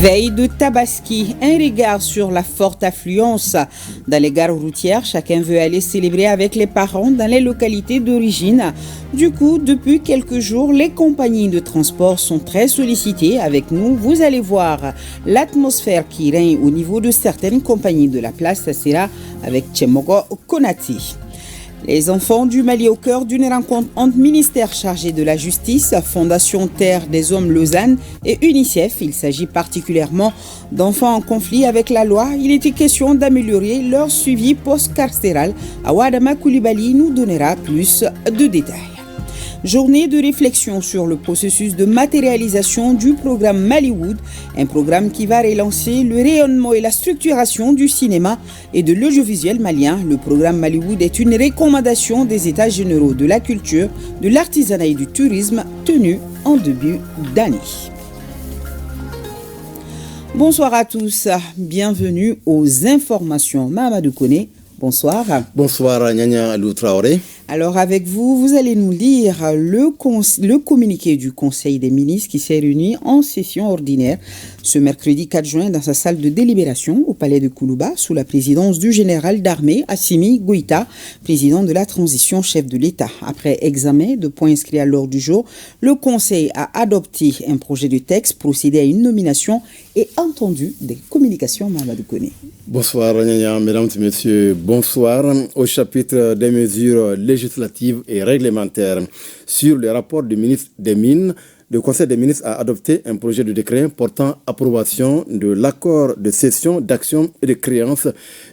Veille de Tabaski, un regard sur la forte affluence. Dans les gares routières, chacun veut aller célébrer avec les parents dans les localités d'origine. Du coup, depuis quelques jours, les compagnies de transport sont très sollicitées. Avec nous, vous allez voir l'atmosphère qui règne au niveau de certaines compagnies de la place. Ça sera avec Tchemogo Konati. Les enfants du Mali au cœur d'une rencontre entre ministères chargés de la justice, Fondation Terre des Hommes Lausanne et UNICEF. Il s'agit particulièrement d'enfants en conflit avec la loi. Il était question d'améliorer leur suivi post-carcéral. Awadama Koulibaly nous donnera plus de détails. Journée de réflexion sur le processus de matérialisation du programme Mallywood, un programme qui va relancer le rayonnement et la structuration du cinéma et de l'audiovisuel malien. Le programme Mallywood est une recommandation des États généraux de la culture, de l'artisanat et du tourisme tenu en début d'année. Bonsoir à tous, bienvenue aux informations. Mahamadou Koné, bonsoir. Bonsoir Nyanya Alou Traoré. Alors avec vous, vous allez nous lire le communiqué du Conseil des ministres qui s'est réuni en session ordinaire ce mercredi 4 juin dans sa salle de délibération au palais de Koulouba sous la présidence du général d'armée Assimi Goïta, président de la transition chef de l'État. Après examen de points inscrits à l'ordre du jour, le Conseil a adopté un projet de texte, procédé à une nomination et entendu des communications. Mahamadou Koné. Bonsoir Nyanya, mesdames et messieurs, bonsoir. Au chapitre des mesures législatives et réglementaires sur le rapport du ministre des Mines, le Conseil des ministres a adopté un projet de décret portant approbation de l'accord de cession d'actions et de créances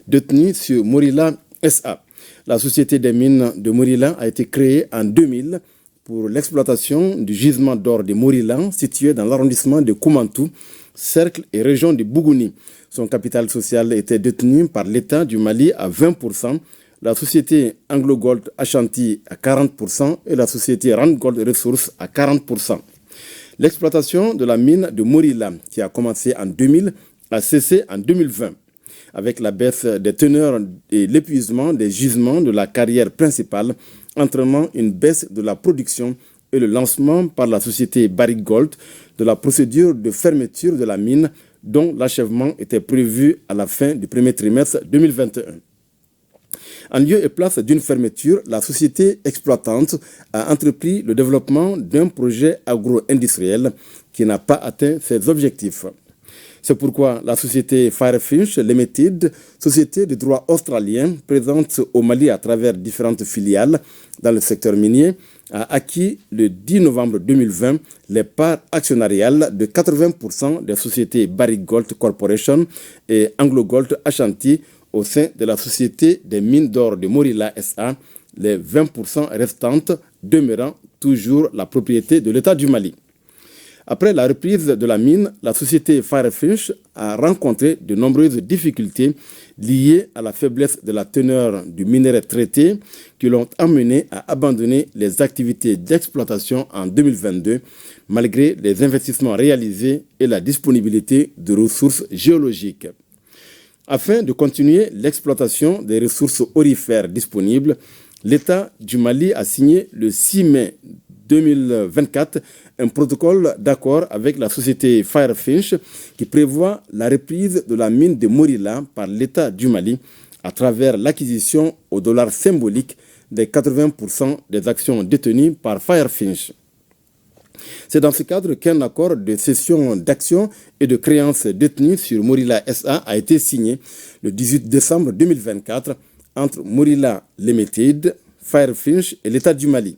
détenues sur Morila SA. La société des mines de Morila a été créée en 2000 pour l'exploitation du gisement d'or de Morila situé dans l'arrondissement de Koumantou, cercle et région de Bougouni. Son capital social était détenu par l'État du Mali à 20%, la société Anglo Gold Ashanti à 40% et la société Rand Gold Resources à 40%. L'exploitation de la mine de Morila, qui a commencé en 2000, a cessé en 2020. Avec la baisse des teneurs et l'épuisement des gisements de la carrière principale, entraînant une baisse de la production et le lancement par la société Barrick Gold de la procédure de fermeture de la mine dont l'achèvement était prévu à la fin du premier trimestre 2021. En lieu et place d'une fermeture, la société exploitante a entrepris le développement d'un projet agro-industriel qui n'a pas atteint ses objectifs. C'est pourquoi la société Firefinch Limited, société de droit australien présente au Mali à travers différentes filiales dans le secteur minier, a acquis le 10 novembre 2020 les parts actionnariales de 80% des sociétés Barrick Gold Corporation et Anglo Gold Ashanti au sein de la société des mines d'or de Morila SA, les 20% restantes demeurant toujours la propriété de l'État du Mali. Après la reprise de la mine, la société Firefinch a rencontré de nombreuses difficultés liées à la faiblesse de la teneur du minerai traité qui l'ont amené à abandonner les activités d'exploitation en 2022 malgré les investissements réalisés et la disponibilité de ressources géologiques. Afin de continuer l'exploitation des ressources aurifères disponibles, l'État du Mali a signé le 6 mai 2024 un protocole d'accord avec la société Firefinch qui prévoit la reprise de la mine de Morila par l'État du Mali à travers l'acquisition au dollar symbolique des 80% des actions détenues par Firefinch. C'est dans ce cadre qu'un accord de cession d'actions et de créances détenues sur Morila SA a été signé le 18 décembre 2024 entre Morila Limited, Firefinch et l'État du Mali.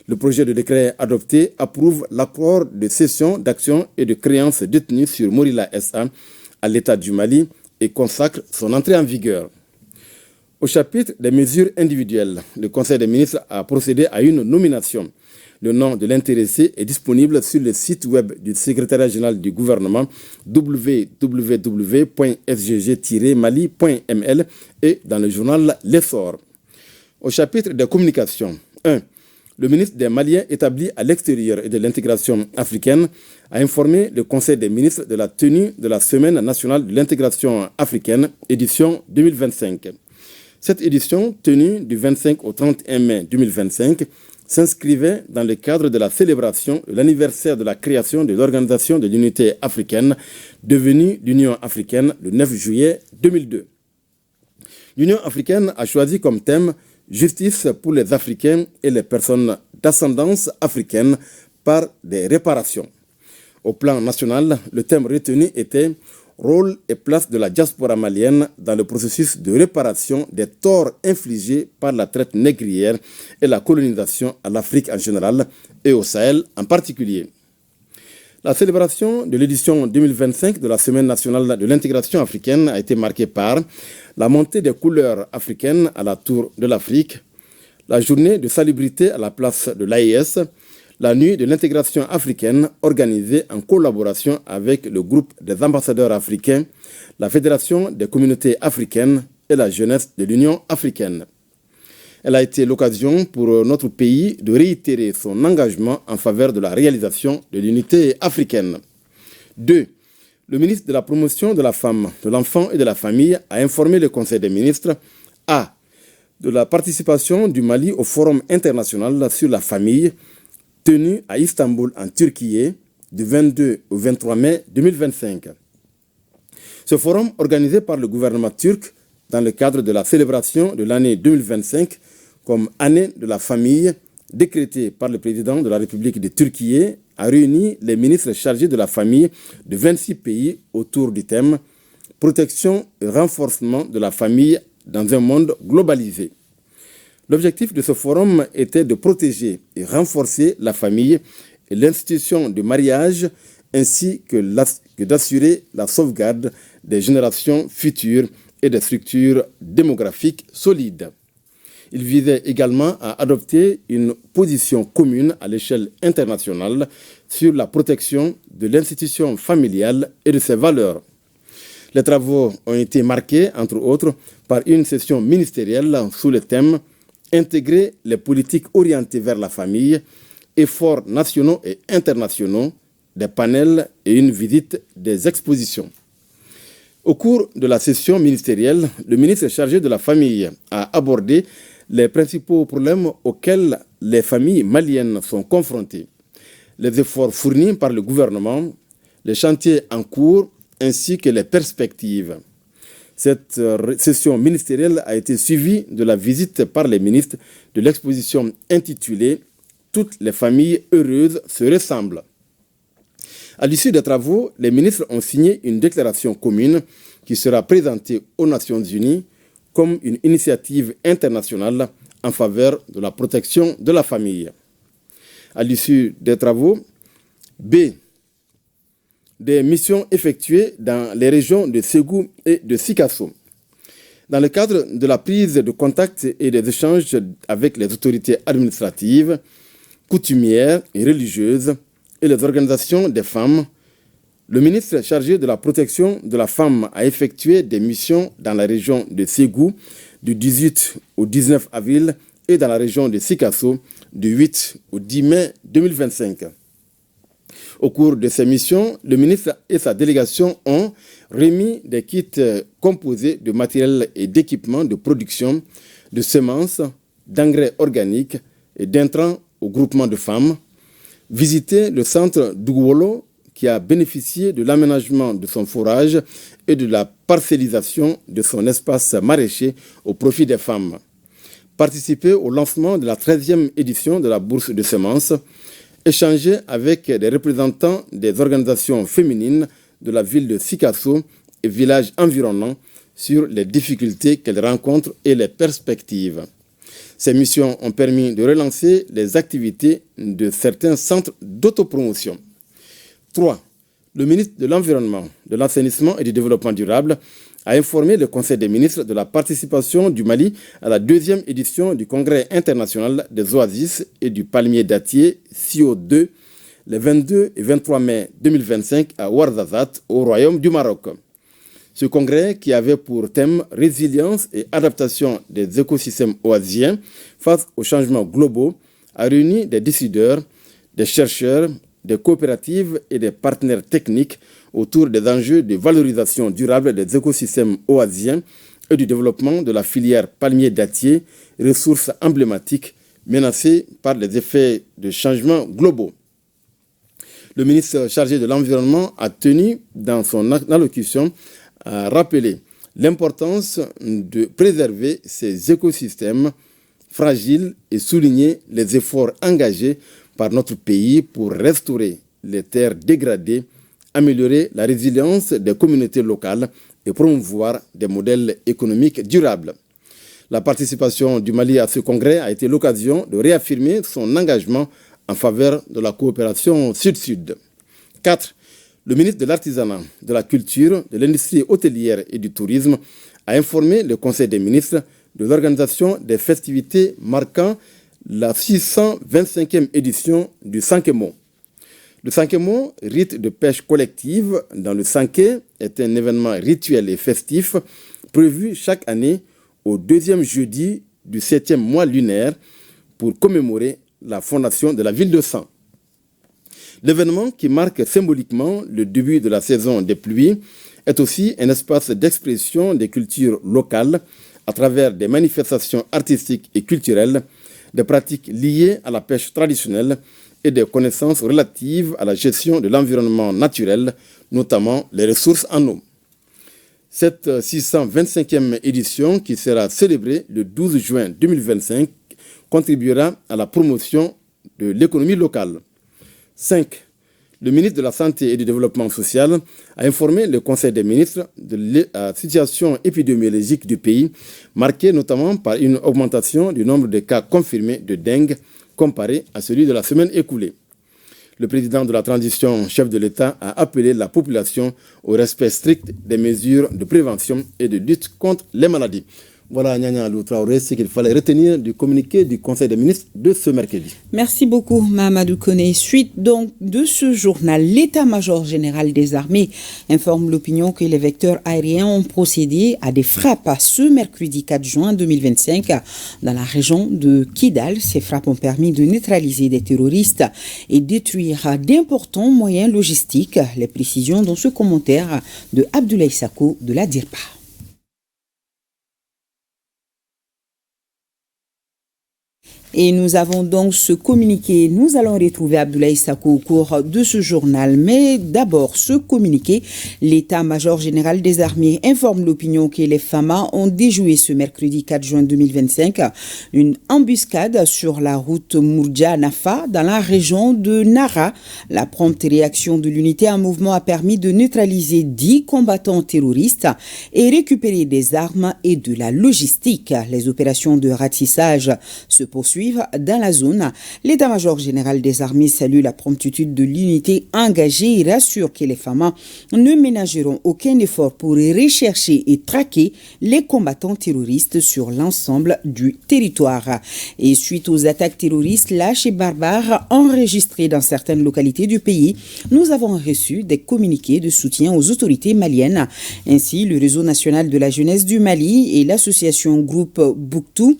Le projet de décret adopté approuve l'accord de cession d'actions et de créances détenues sur Morila SA à l'État du Mali et consacre son entrée en vigueur. Au chapitre des mesures individuelles, le Conseil des ministres a procédé à une nomination. Le nom de l'intéressé est disponible sur le site web du secrétariat général du gouvernement www.sgg-mali.ml et dans le journal L'Essor. Au chapitre des communications, 1. Le ministre des Maliens établi à l'extérieur et de l'intégration africaine a informé le Conseil des ministres de la tenue de la Semaine nationale de l'intégration africaine, édition 2025. Cette édition, tenue du 25 au 31 mai 2025, s'inscrivait dans le cadre de la célébration de l'anniversaire de la création de l'Organisation de l'Unité africaine, devenue l'Union africaine le 9 juillet 2002. L'Union africaine a choisi comme thème « Justice pour les Africains et les personnes d'ascendance africaine par des réparations ». Au plan national, le thème retenu était « Rôle et place de la diaspora malienne dans le processus de réparation des torts infligés par la traite négrière et la colonisation à l'Afrique en général et au Sahel en particulier ». La célébration de l'édition 2025 de la Semaine nationale de l'intégration africaine a été marquée par la montée des couleurs africaines à la Tour de l'Afrique, la journée de salubrité à la place de l'AES, la nuit de l'intégration africaine organisée en collaboration avec le groupe des ambassadeurs africains, la Fédération des communautés africaines et la jeunesse de l'Union africaine. Elle a été l'occasion pour notre pays de réitérer son engagement en faveur de la réalisation de l'unité africaine. 2. Le ministre de la Promotion de la Femme, de l'Enfant et de la Famille a informé le Conseil des ministres A. de la participation du Mali au Forum international sur la famille tenu à Istanbul en Turquie du 22 au 23 mai 2025. Ce forum, organisé par le gouvernement turc dans le cadre de la célébration de l'année 2025 comme année de la famille, décrétée par le président de la République de Turquie, a réuni les ministres chargés de la famille de 26 pays autour du thème « Protection et renforcement de la famille dans un monde globalisé ». L'objectif de ce forum était de protéger et renforcer la famille et l'institution du mariage, ainsi que d'assurer la sauvegarde des générations futures et des structures démographiques solides. Il visait également à adopter une position commune à l'échelle internationale sur la protection de l'institution familiale et de ses valeurs. Les travaux ont été marqués, entre autres, par une session ministérielle sous le thème « Intégrer les politiques orientées vers la famille, efforts nationaux et internationaux », des panels et une visite des expositions. Au cours de la session ministérielle, le ministre chargé de la famille a abordé les principaux problèmes auxquels les familles maliennes sont confrontées, les efforts fournis par le gouvernement, les chantiers en cours ainsi que les perspectives. Cette session ministérielle a été suivie de la visite par les ministres de l'exposition intitulée « Toutes les familles heureuses se ressemblent ». À l'issue des travaux, les ministres ont signé une déclaration commune qui sera présentée aux Nations Unies comme une initiative internationale en faveur de la protection de la famille. À l'issue des travaux, B. Des missions effectuées dans les régions de Ségou et de Sikasso. Dans le cadre de la prise de contact et des échanges avec les autorités administratives, coutumières et religieuses et les organisations des femmes, le ministre chargé de la protection de la femme a effectué des missions dans la région de Ségou du 18 au 19 avril et dans la région de Sikasso du 8 au 10 mai 2025. Au cours de ces missions, le ministre et sa délégation ont remis des kits composés de matériel et d'équipements de production, de semences, d'engrais organiques et d'intrants au groupement de femmes, visité le centre d'Ouwolo qui a bénéficié de l'aménagement de son forage et de la parcellisation de son espace maraîcher au profit des femmes, participé au lancement de la 13e édition de la bourse de semences, échanger avec des représentants des organisations féminines de la ville de Sikasso et villages environnants sur les difficultés qu'elles rencontrent et les perspectives. Ces missions ont permis de relancer les activités de certains centres d'autopromotion. 3. Le ministre de l'Environnement, de l'Assainissement et du Développement durable a informé le Conseil des ministres de la participation du Mali à la 2e édition du Congrès international des oasis et du palmier dattier CO2 les 22 et 23 mai 2025 à Ouarzazate, au Royaume du Maroc. Ce congrès, qui avait pour thème « Résilience et adaptation des écosystèmes oasiens face aux changements globaux », a réuni des décideurs, des chercheurs, des coopératives et des partenaires techniques autour des enjeux de valorisation durable des écosystèmes oasiens et du développement de la filière palmier dattier, ressource emblématique menacés par les effets de changements globaux. Le ministre chargé de l'Environnement a tenu, dans son allocution, à rappeler l'importance de préserver ces écosystèmes fragiles et souligner les efforts engagés par notre pays pour restaurer les terres dégradées, améliorer la résilience des communautés locales et promouvoir des modèles économiques durables. La participation du Mali à ce congrès a été l'occasion de réaffirmer son engagement en faveur de la coopération Sud-Sud. 4. Le ministre de l'Artisanat, de la Culture, de l'Industrie hôtelière et du Tourisme a informé le Conseil des ministres de l'organisation des festivités marquant la 625e édition du Sankemo. Le Sankemo, rite de pêche collective dans le Sanké, est un événement rituel et festif prévu chaque année au deuxième jeudi du 7e mois lunaire pour commémorer la fondation de la ville de San. L'événement, qui marque symboliquement le début de la saison des pluies, est aussi un espace d'expression des cultures locales à travers des manifestations artistiques et culturelles, des pratiques liées à la pêche traditionnelle et des connaissances relatives à la gestion de l'environnement naturel, notamment les ressources en eau. Cette 625e édition, qui sera célébrée le 12 juin 2025, contribuera à la promotion de l'économie locale. 5. Le ministre de la Santé et du Développement social a informé le Conseil des ministres de la situation épidémiologique du pays, marquée notamment par une augmentation du nombre de cas confirmés de dengue comparé à celui de la semaine écoulée. Le président de la transition, chef de l'État, a appelé la population au respect strict des mesures de prévention et de lutte contre les maladies. Voilà, Nyanya Alou Traoré, ce qu'il fallait retenir du communiqué du Conseil des ministres de ce mercredi. Merci beaucoup, Mahamadou Koné. Suite donc de ce journal, l'État-major général des armées informe l'opinion que les vecteurs aériens ont procédé à des frappes ce mercredi 4 juin 2025 dans la région de Kidal. Ces frappes ont permis de neutraliser des terroristes et détruire d'importants moyens logistiques. Les précisions dans ce commentaire de Abdoulaye Sako de la DIRPA. Et nous avons donc ce communiqué. Nous allons retrouver Abdoulaye Sako au cours de ce journal. Mais d'abord, ce communiqué, l'État-major général des armées informe l'opinion que les FAMA ont déjoué ce mercredi 4 juin 2025 une embuscade sur la route Mourdja-Nafa dans la région de Nara. La prompte réaction de l'unité en mouvement a permis de neutraliser 10 combattants terroristes et récupérer des armes et de la logistique. Les opérations de ratissage se poursuivent dans la zone. L'état-major général des armées salue la promptitude de l'unité engagée et rassure que les FAMA ne ménageront aucun effort pour rechercher et traquer les combattants terroristes sur l'ensemble du territoire. Et suite aux attaques terroristes lâches et barbares enregistrées dans certaines localités du pays, nous avons reçu des communiqués de soutien aux autorités maliennes. Ainsi, le réseau national de la jeunesse du Mali et l'association Groupe Bouktou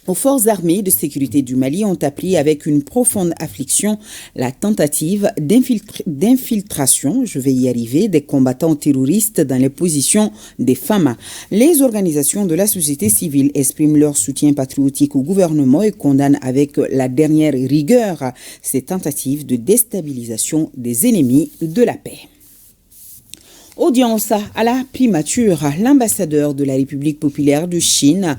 aux forces armées de sécurité du Mali ont appris avec une profonde affliction la tentative d'infiltration, des combattants terroristes dans les positions des FAMA. Les organisations de la société civile expriment leur soutien patriotique au gouvernement et condamnent avec la dernière rigueur ces tentatives de déstabilisation des ennemis de la paix. Audience à la primature, l'ambassadeur de la République populaire de Chine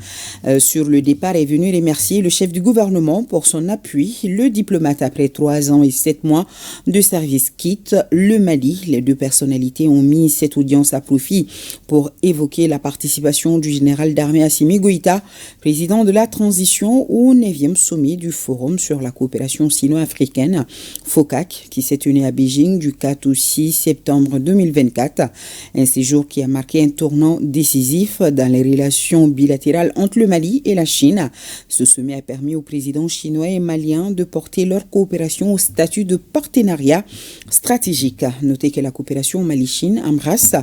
sur le départ est venu remercier le chef du gouvernement pour son appui. Le diplomate, après 3 ans et 7 mois de service, quitte le Mali. Les deux personnalités ont mis cette audience à profit pour évoquer la participation du général d'armée Assimi Goïta, président de la transition, au 9e sommet du Forum sur la coopération sino-africaine, FOCAC, qui s'est tenu à Beijing du 4 au 6 septembre 2024. Un séjour qui a marqué un tournant décisif dans les relations bilatérales entre le Mali et la Chine. Ce sommet a permis aux présidents chinois et maliens de porter leur coopération au statut de partenariat stratégique. Notez que la coopération Mali-Chine embrasse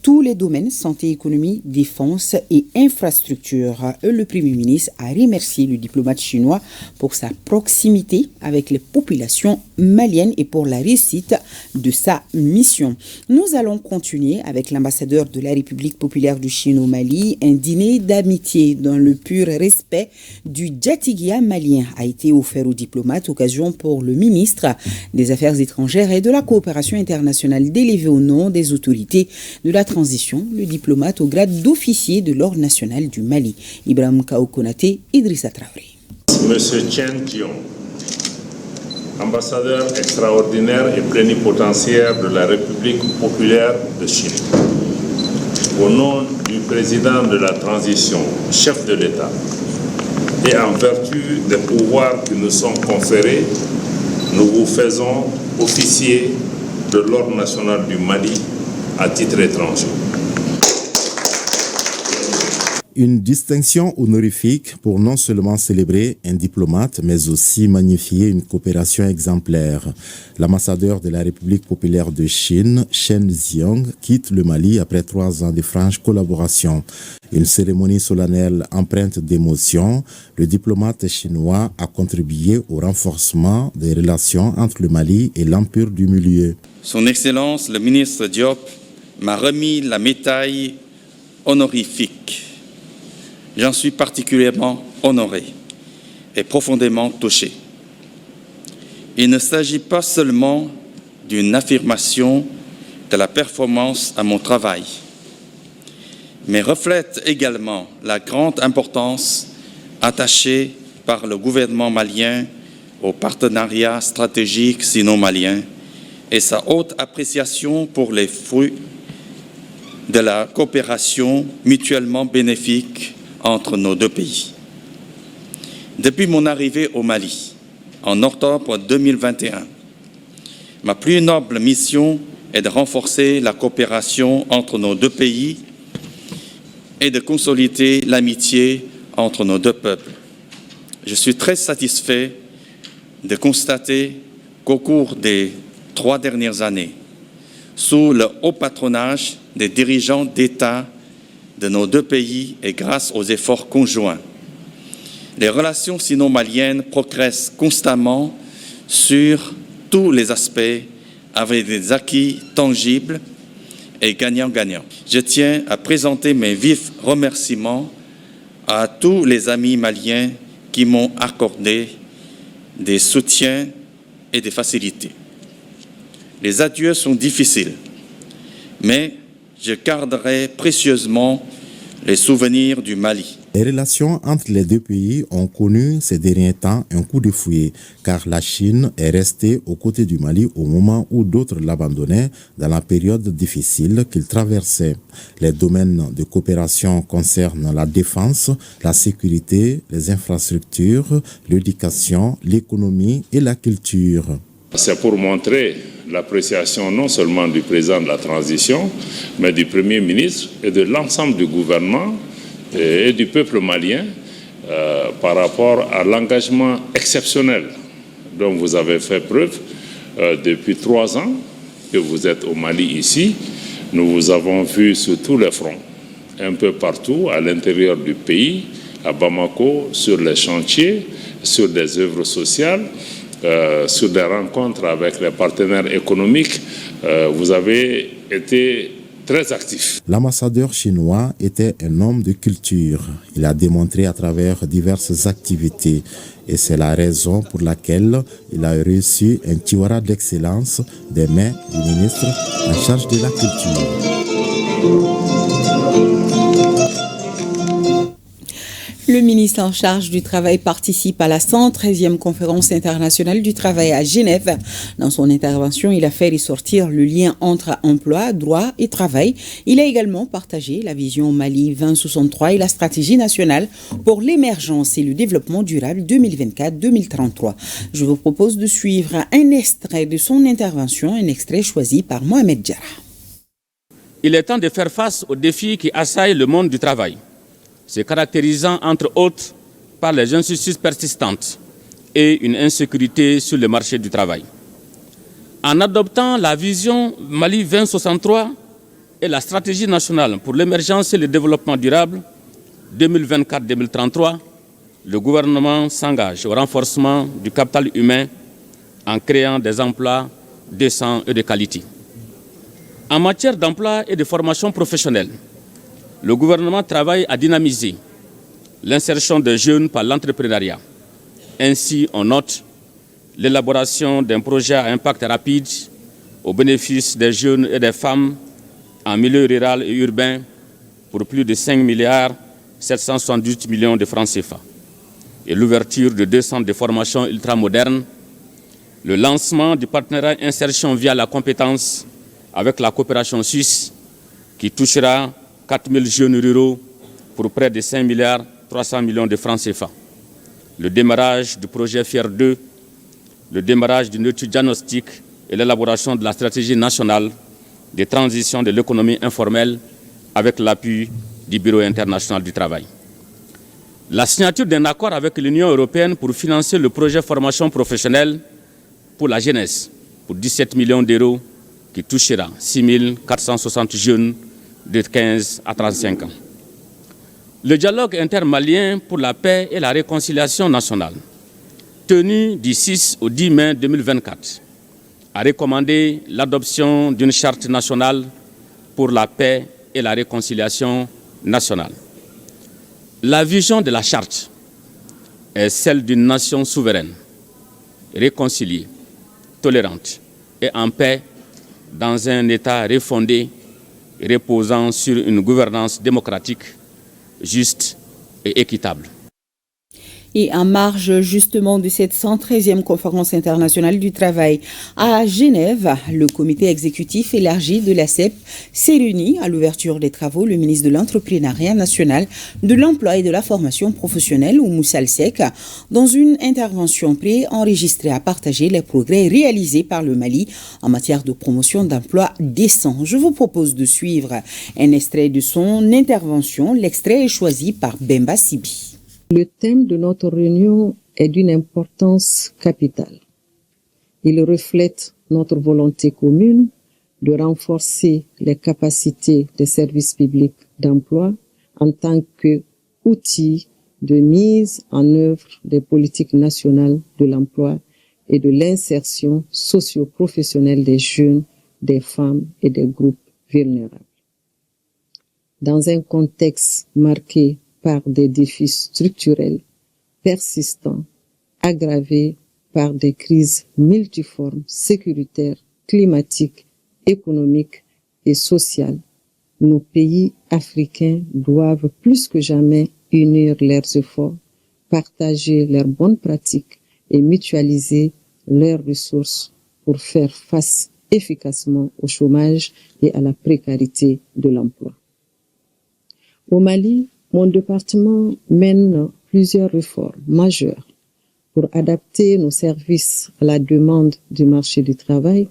tous les domaines santé, économie, défense et infrastructure. Le Premier ministre a remercié le diplomate chinois pour sa proximité avec les populations maliennes et pour la réussite de sa mission. Nous allons continuer avec l'ambassadeur de la République populaire de Chine au Mali. Un dîner d'amitié dans le pur respect du Djatigia malien a été offert au diplomate, occasion pour le ministre des Affaires étrangères et de la coopération internationale d'élever au nom des autorités de la transition le diplomate au grade d'officier de l'Ordre national du Mali. Ibrahim Kao Konaté, Idrissa Traoré. Monsieur Chen Jiong, ambassadeur extraordinaire et plénipotentiaire de la République populaire de Chine. Au nom du président de la transition, chef de l'État, et en vertu des pouvoirs qui nous sont conférés, nous vous faisons officier de l'Ordre national du Mali à titre étranger. Une distinction honorifique pour non seulement célébrer un diplomate, mais aussi magnifier une coopération exemplaire. L'ambassadeur de la République populaire de Chine, Chen Jiong, quitte le Mali après 3 ans de franche collaboration. Une cérémonie solennelle empreinte d'émotion, le diplomate chinois a contribué au renforcement des relations entre le Mali et l'Empire du Milieu. Son Excellence, le ministre Diop, m'a remis la médaille honorifique. J'en suis particulièrement honoré et profondément touché. Il ne s'agit pas seulement d'une affirmation de la performance à mon travail, mais reflète également la grande importance attachée par le gouvernement malien au partenariat stratégique sino-malien et sa haute appréciation pour les fruits de la coopération mutuellement bénéfique entre nos deux pays. Depuis mon arrivée au Mali, en octobre 2021, ma plus noble mission est de renforcer la coopération entre nos deux pays et de consolider l'amitié entre nos deux peuples. Je suis très satisfait de constater qu'au cours des 3 dernières années, sous le haut patronage des dirigeants d'État de nos deux pays et grâce aux efforts conjoints, les relations sino-maliennes progressent constamment sur tous les aspects avec des acquis tangibles et gagnant-gagnant. Je tiens à présenter mes vifs remerciements à tous les amis maliens qui m'ont accordé des soutiens et des facilités. Les adieux sont difficiles, mais je garderai précieusement les souvenirs du Mali. Les relations entre les deux pays ont connu ces derniers temps un coup de fouet, car la Chine est restée aux côtés du Mali au moment où d'autres l'abandonnaient dans la période difficile qu'il traversait. Les domaines de coopération concernent la défense, la sécurité, les infrastructures, l'éducation, l'économie et la culture. C'est pour montrer l'appréciation non seulement du président de la transition, mais du Premier ministre et de l'ensemble du gouvernement et du peuple malien par rapport à l'engagement exceptionnel dont vous avez fait preuve depuis 3 ans que vous êtes au Mali ici. Nous vous avons vu sur tous les fronts, un peu partout à l'intérieur du pays, à Bamako, sur les chantiers, sur des œuvres sociales, sur des rencontres avec les partenaires économiques. Vous avez été très actif. L'ambassadeur chinois était un homme de culture. Il a démontré à travers diverses activités et c'est la raison pour laquelle il a reçu un tiwara d'excellence des mains du ministre en charge de la culture. Le ministre en charge du Travail participe à la 113e conférence internationale du travail à Genève. Dans son intervention, il a fait ressortir le lien entre emploi, droit et travail. Il a également partagé la vision Mali 2063 et la stratégie nationale pour l'émergence et le développement durable 2024-2033. Je vous propose de suivre un extrait de son intervention, un extrait choisi par Mohamed Diarra. Il est temps de faire face aux défis qui assaillent le monde du travail, se caractérisant entre autres par les injustices persistantes et une insécurité sur le marché du travail. En adoptant la vision Mali 2063, et la stratégie nationale pour l'émergence et le développement durable 2024-2033, le gouvernement s'engage au renforcement du capital humain en créant des emplois décents et de qualité. En matière d'emploi et de formation professionnelle, le gouvernement travaille à dynamiser l'insertion des jeunes par l'entrepreneuriat. Ainsi, on note l'élaboration d'un projet à impact rapide au bénéfice des jeunes et des femmes en milieu rural et urbain pour plus de 5,778 milliards de francs CFA. Et l'ouverture de 2 centres de formation ultramodernes, le lancement du partenariat insertion via la compétence avec la coopération suisse qui touchera 4 000 jeunes ruraux pour près de 5,3 milliards de francs CFA. Le démarrage du projet FIER 2, le démarrage d'une étude diagnostique et l'élaboration de la stratégie nationale de transition de l'économie informelle avec l'appui du Bureau international du travail. La signature d'un accord avec l'Union européenne pour financer le projet formation professionnelle pour la jeunesse pour 17 millions d'euros qui touchera 6 460 jeunes de 15 à 35 ans. Le dialogue intermalien pour la paix et la réconciliation nationale, tenu du 6 au 10 mai 2024, a recommandé l'adoption d'une charte nationale pour la paix et la réconciliation nationale. La vision de la charte est celle d'une nation souveraine, réconciliée, tolérante et en paix dans un État refondé reposant sur une gouvernance démocratique, juste et équitable. Et en marge justement de cette 113e conférence internationale du travail à Genève, le comité exécutif élargi de la CEP s'est réuni à l'ouverture des travaux. Le ministre de l'Entrepreneuriat national, de l'Emploi et de la formation professionnelle, Oumou Salsek, dans une intervention préenregistrée, a partagé les progrès réalisés par le Mali en matière de promotion d'emplois décents. Je vous propose de suivre un extrait de son intervention. L'extrait est choisi par Bemba Sibi. Le thème de notre réunion est d'une importance capitale. Il reflète notre volonté commune de renforcer les capacités des services publics d'emploi en tant qu'outil de mise en œuvre des politiques nationales de l'emploi et de l'insertion socio-professionnelle des jeunes, des femmes et des groupes vulnérables. Dans un contexte marqué par des défis structurels persistants, aggravés par des crises multiformes, sécuritaires, climatiques, économiques et sociales, nos pays africains doivent plus que jamais unir leurs efforts, partager leurs bonnes pratiques et mutualiser leurs ressources pour faire face efficacement au chômage et à la précarité de l'emploi. Au Mali, mon département mène plusieurs réformes majeures pour adapter nos services à la demande du marché du travail,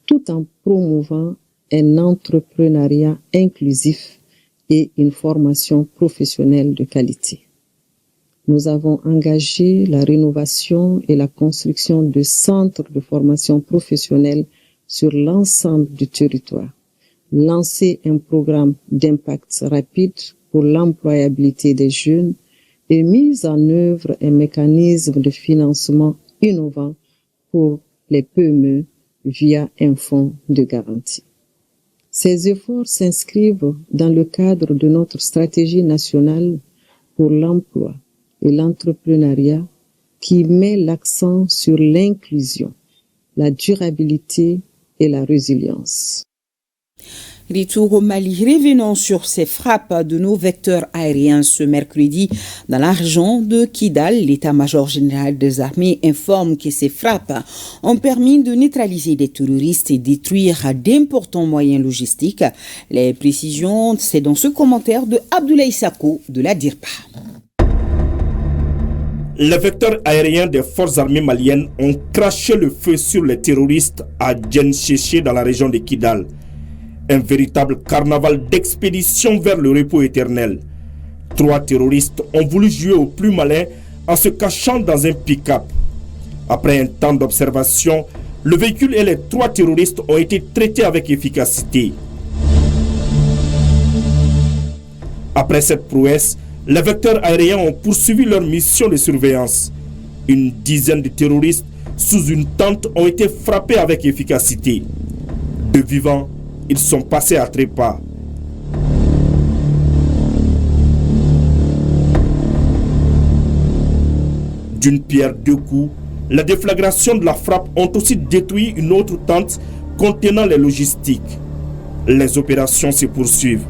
tout en promouvant un entrepreneuriat inclusif et une formation professionnelle de qualité. Nous avons engagé la rénovation et la construction de centres de formation professionnelle sur l'ensemble du territoire, lancé un programme d'impact rapide pour l'employabilité des jeunes et mis en œuvre un mécanisme de financement innovant pour les PME via un fonds de garantie. Ces efforts s'inscrivent dans le cadre de notre stratégie nationale pour l'emploi et l'entrepreneuriat qui met l'accent sur l'inclusion, la durabilité et la résilience. Retour au Mali, revenons sur ces frappes de nos vecteurs aériens ce mercredi dans la région de Kidal. L'état-major général des armées informe que ces frappes ont permis de neutraliser des terroristes et détruire d'importants moyens logistiques. Les précisions, c'est dans ce commentaire de Abdoulaye Sako de la DIRPA. Les vecteurs aériens des forces armées maliennes ont craché le feu sur les terroristes à Djencheché dans la région de Kidal. Un véritable carnaval d'expédition vers le repos éternel. 3 terroristes ont voulu jouer au plus malin en se cachant dans un pick-up. Après un temps d'observation, le véhicule et les 3 terroristes ont été traités avec efficacité. Après cette prouesse, les vecteurs aériens ont poursuivi leur mission de surveillance. Une dizaine de terroristes sous une tente ont été frappés avec efficacité. De vivants, ils sont passés à trépas. D'une pierre deux coups, la déflagration de la frappe ont aussi détruit une autre tente contenant les logistiques. Les opérations se poursuivent.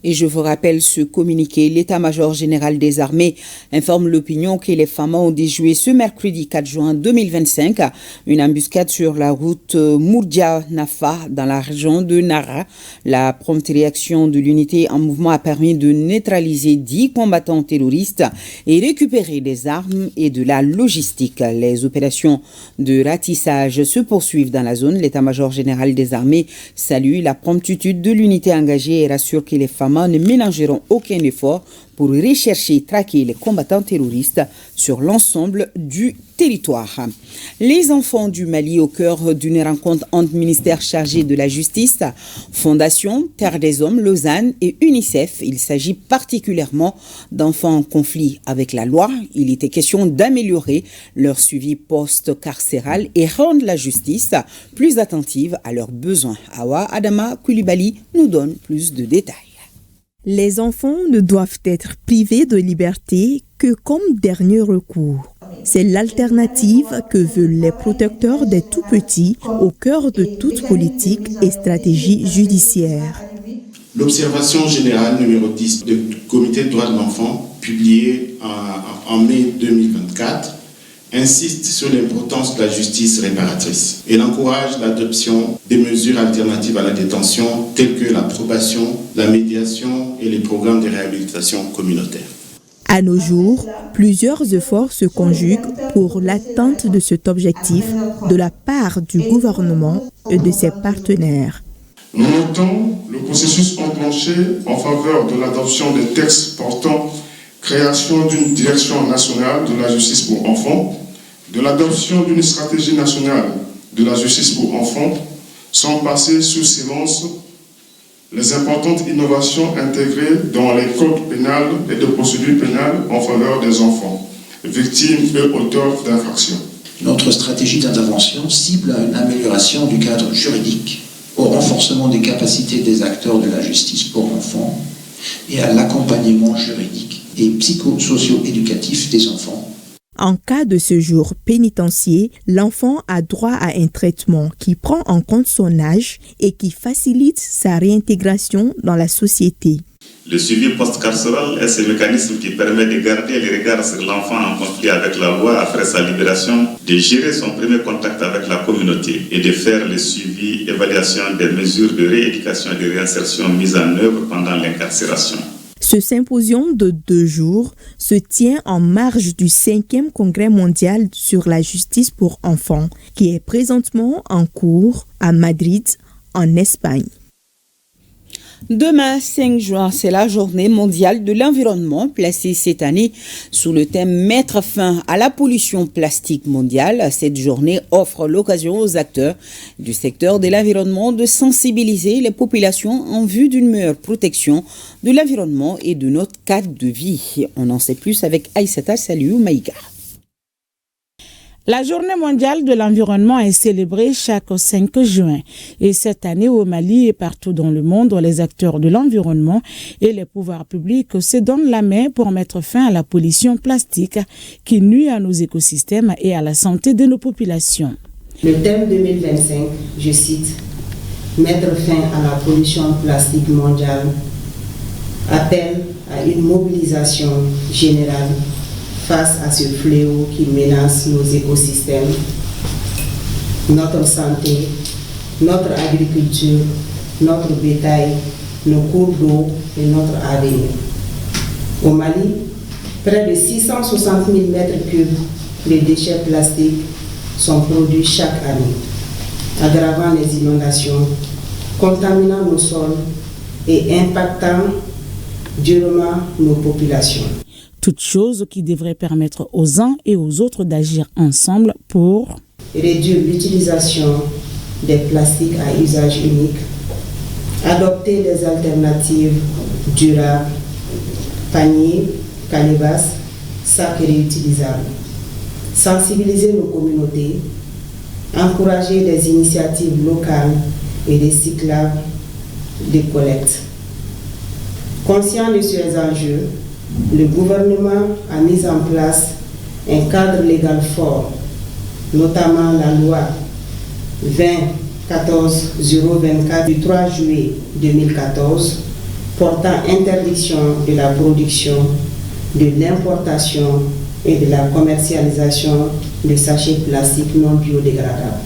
Et je vous rappelle ce communiqué. L'état-major général des armées informe l'opinion que les FAMA ont déjoué ce mercredi 4 juin 2025 une embuscade sur la route Mourdia-Nafa dans la région de Nara. La prompte réaction de l'unité en mouvement a permis de neutraliser 10 combattants terroristes et récupérer des armes et de la logistique. Les opérations de ratissage se poursuivent dans la zone. L'état-major général des armées salue la promptitude de l'unité engagée et rassure que les FAMA ne ménageront aucun effort pour rechercher et traquer les combattants terroristes sur l'ensemble du territoire. Les enfants du Mali au cœur d'une rencontre entre ministères chargés de la justice, Fondation, Terre des Hommes, Lausanne et UNICEF. Il s'agit particulièrement d'enfants en conflit avec la loi. Il était question d'améliorer leur suivi post-carcéral et rendre la justice plus attentive à leurs besoins. Awa Adama Koulibaly nous donne plus de détails. Les enfants ne doivent être privés de liberté que comme dernier recours. C'est l'alternative que veulent les protecteurs des tout-petits au cœur de toute politique et stratégie judiciaire. L'observation générale numéro 10 du Comité des droits de l'enfant, publiée en mai 2024, insiste sur l'importance de la justice réparatrice. Elle encourage l'adoption des mesures alternatives à la détention telles que la probation, la médiation et les programmes de réhabilitation communautaire. À nos jours, plusieurs efforts se conjuguent pour l'atteinte de cet objectif de la part du gouvernement et de ses partenaires. Nous notons le processus enclenché en faveur de l'adoption des textes portant création d'une direction nationale de la justice pour enfants, de l'adoption d'une stratégie nationale de la justice pour enfants, sans passer sous silence les importantes innovations intégrées dans les codes pénals et de procédure pénale en faveur des enfants, victimes et auteurs d'infractions. Notre stratégie d'intervention cible à une amélioration du cadre juridique, au renforcement des capacités des acteurs de la justice pour enfants et à l'accompagnement juridique et psychosocio-éducatif des enfants. En cas de séjour pénitentiaire, l'enfant a droit à un traitement qui prend en compte son âge et qui facilite sa réintégration dans la société. Le suivi post-carcéral est ce mécanisme qui permet de garder les regards sur l'enfant en conflit avec la loi après sa libération, de gérer son premier contact avec la communauté et de faire le suivi, évaluation des mesures de rééducation et de réinsertion mises en œuvre pendant l'incarcération. Ce symposium de 2 jours se tient en marge du 5e congrès mondial sur la justice pour enfants, qui est présentement en cours à Madrid, en Espagne. Demain, 5 juin, c'est la journée mondiale de l'environnement, placée cette année sous le thème « Mettre fin à la pollution plastique mondiale ». Cette journée offre l'occasion aux acteurs du secteur de l'environnement de sensibiliser les populations en vue d'une meilleure protection de l'environnement et de notre cadre de vie. On en sait plus avec Aïssata Saliou Maïga. La journée mondiale de l'environnement est célébrée chaque 5 juin. Et cette année au Mali et partout dans le monde, les acteurs de l'environnement et les pouvoirs publics se donnent la main pour mettre fin à la pollution plastique qui nuit à nos écosystèmes et à la santé de nos populations. Le thème 2025, je cite, « Mettre fin à la pollution plastique mondiale » appelle à une mobilisation générale face à ce fléau qui menace nos écosystèmes, notre santé, notre agriculture, notre bétail, nos cours d'eau et notre avenir. Au Mali, près de 660 000 mètres cubes de déchets plastiques sont produits chaque année, aggravant les inondations, contaminant nos sols et impactant durement nos populations. Toutes choses qui devraient permettre aux uns et aux autres d'agir ensemble pour réduire l'utilisation des plastiques à usage unique, Adopter des alternatives durables, paniers, calebasses, sacs réutilisables. Sensibiliser nos communautés, encourager des initiatives locales et des cyclables de collecte. Conscient de ces enjeux, le gouvernement a mis en place un cadre légal fort, notamment la loi 2014-024 du 3 juillet 2014 portant interdiction de la production, de l'importation et de la commercialisation de sachets plastiques non biodégradables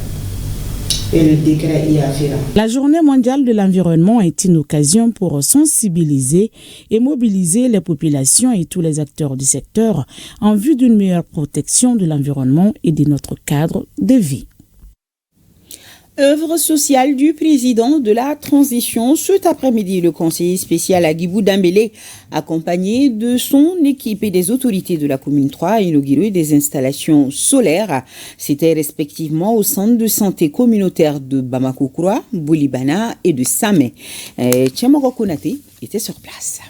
et le décret y afférent. La Journée mondiale de l'environnement est une occasion pour sensibiliser et mobiliser les populations et tous les acteurs du secteur en vue d'une meilleure protection de l'environnement et de notre cadre de vie. Œuvre sociale du président de la transition. Cet après-midi, le conseiller spécial Agibou Dambélé, accompagné de son équipe et des autorités de la commune 3, a inauguré des installations solaires. C'était respectivement au centre de santé communautaire de Bamako-Kroa, Boulibana et de Samé. Tchamogo Konate était sur place.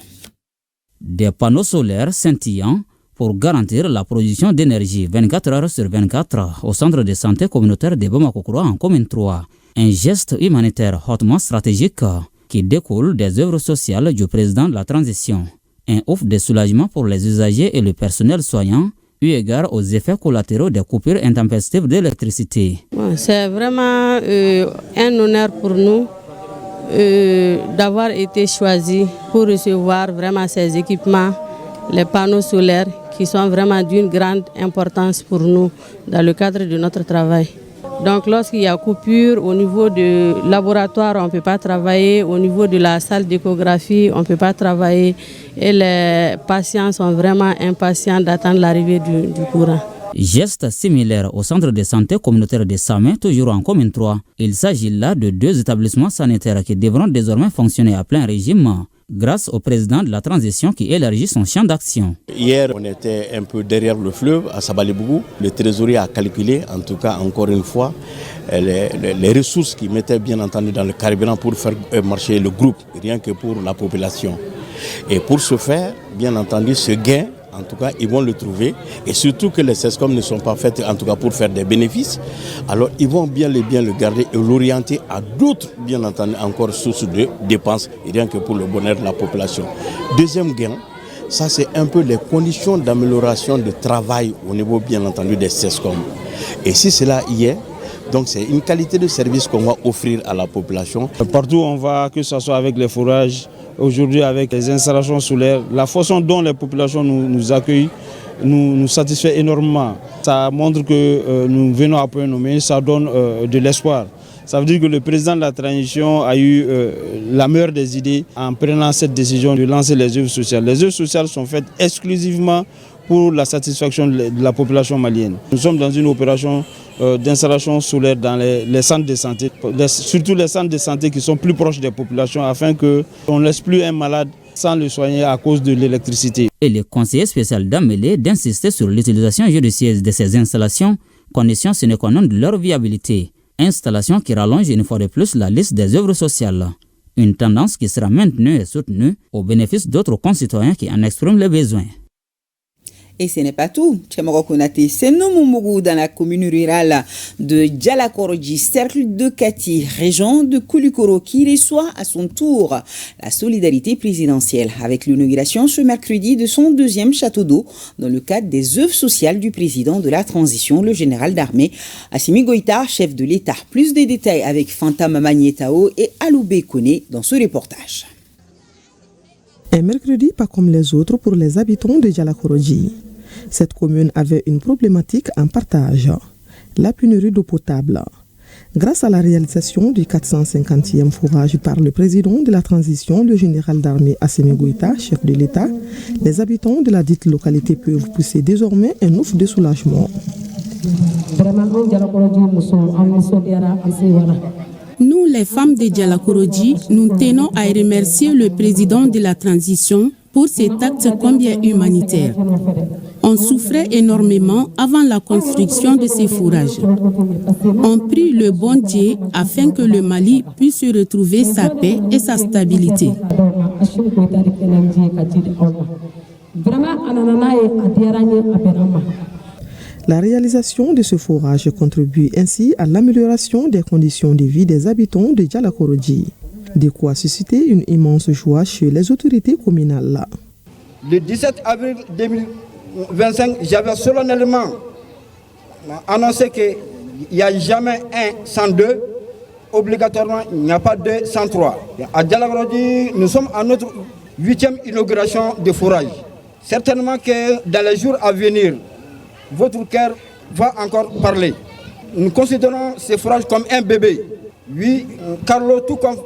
Des panneaux solaires scintillants pour garantir la production d'énergie 24 heures sur 24 au centre de santé communautaire de Bamako-Kroa en commune 3. Un geste humanitaire hautement stratégique qui découle des œuvres sociales du président de la transition. Un ouf de soulagement pour les usagers et le personnel soignant, eu égard aux effets collatéraux des coupures intempestives d'électricité. C'est vraiment un honneur pour nous d'avoir été choisis pour recevoir vraiment ces équipements, les panneaux solaires qui sont vraiment d'une grande importance pour nous dans le cadre de notre travail. Donc lorsqu'il y a coupure au niveau du laboratoire, on ne peut pas travailler, au niveau de la salle d'échographie, on ne peut pas travailler et les patients sont vraiment impatients d'attendre l'arrivée du courant. Geste similaire au centre de santé communautaire de Samé, toujours en commune 3. Il s'agit là de 2 établissements sanitaires qui devront désormais fonctionner à plein régime grâce au président de la transition qui élargit son champ d'action. Hier, on était un peu derrière le fleuve à Sabalibougou. Le trésorier a calculé, en tout cas encore une fois, les ressources qu'il mettait bien entendu dans le carburant pour faire marcher le groupe, rien que pour la population. Et pour ce faire, bien entendu, ce gain, en tout cas, ils vont le trouver. Et surtout que les CESCOM ne sont pas faites, en tout cas, pour faire des bénéfices. Alors, ils vont bien le garder et l'orienter à d'autres, bien entendu, encore sources de dépenses, rien que pour le bonheur de la population. Deuxième gain, ça c'est un peu les conditions d'amélioration de travail au niveau, bien entendu, des CESCOM. Et si cela y est, donc c'est une qualité de service qu'on va offrir à la population. Partout où on va, que ce soit avec les fourrages, aujourd'hui avec les installations solaires, la façon dont les populations nous accueillent nous satisfait énormément. Ça montre que nous venons à point nommé, ça donne de l'espoir. Ça veut dire que le président de la transition a eu la meilleure des idées en prenant cette décision de lancer les œuvres sociales. Les œuvres sociales sont faites exclusivement pour la satisfaction de la population malienne. Nous sommes dans une opération d'installation solaire dans les centres de santé, surtout les centres de santé qui sont plus proches des populations afin qu'on ne laisse plus un malade sans le soigner à cause de l'électricité. Et le conseiller spécial Dambélé d'insister sur l'utilisation judicieuse de ces installations, condition sine qua non de leur viabilité. Installation qui rallonge une fois de plus la liste des œuvres sociales. Une tendance qui sera maintenue et soutenue au bénéfice d'autres concitoyens qui en expriment les besoins. Et ce n'est pas tout. Tchamogo Konate, c'est Nomomougou dans la commune rurale de Djalakorodji, cercle de Kati, région de Koulikoro, qui reçoit à son tour la solidarité présidentielle avec l'inauguration ce mercredi de son 2e château d'eau dans le cadre des œuvres sociales du président de la transition, le général d'armée Assimi Goïta, chef de l'État. Plus de détails avec Fanta Mamanietao et Aloubé Kone dans ce reportage. Un mercredi pas comme les autres pour les habitants de Djalakorodji. Cette commune avait une problématique en partage, la pénurie d'eau potable. Grâce à la réalisation du 450e forage par le président de la transition, le général d'armée Assimi Goïta, chef de l'État, les habitants de la dite localité peuvent pousser désormais un ouf de soulagement. Nous, les femmes de Djalakorodji, nous tenons à remercier le président de la transition pour cet acte combien humanitaire. On souffrait énormément avant la construction de ces fourrages. On prie le bon Dieu afin que le Mali puisse retrouver sa paix et sa stabilité. La réalisation de ce forage contribue ainsi à l'amélioration des conditions de vie des habitants de Djalakorodji. De quoi susciter une immense joie chez les autorités communales. Le 17 avril 2025, j'avais solennellement annoncé qu'il n'y a jamais un sans deux. Obligatoirement, il n'y a pas deux sans trois. À Djalakorodji, nous sommes à notre 8e inauguration de forage. Certainement que dans les jours à venir, votre cœur va encore parler. Nous considérons ces forages comme un bébé. Oui, Carlo, tout comme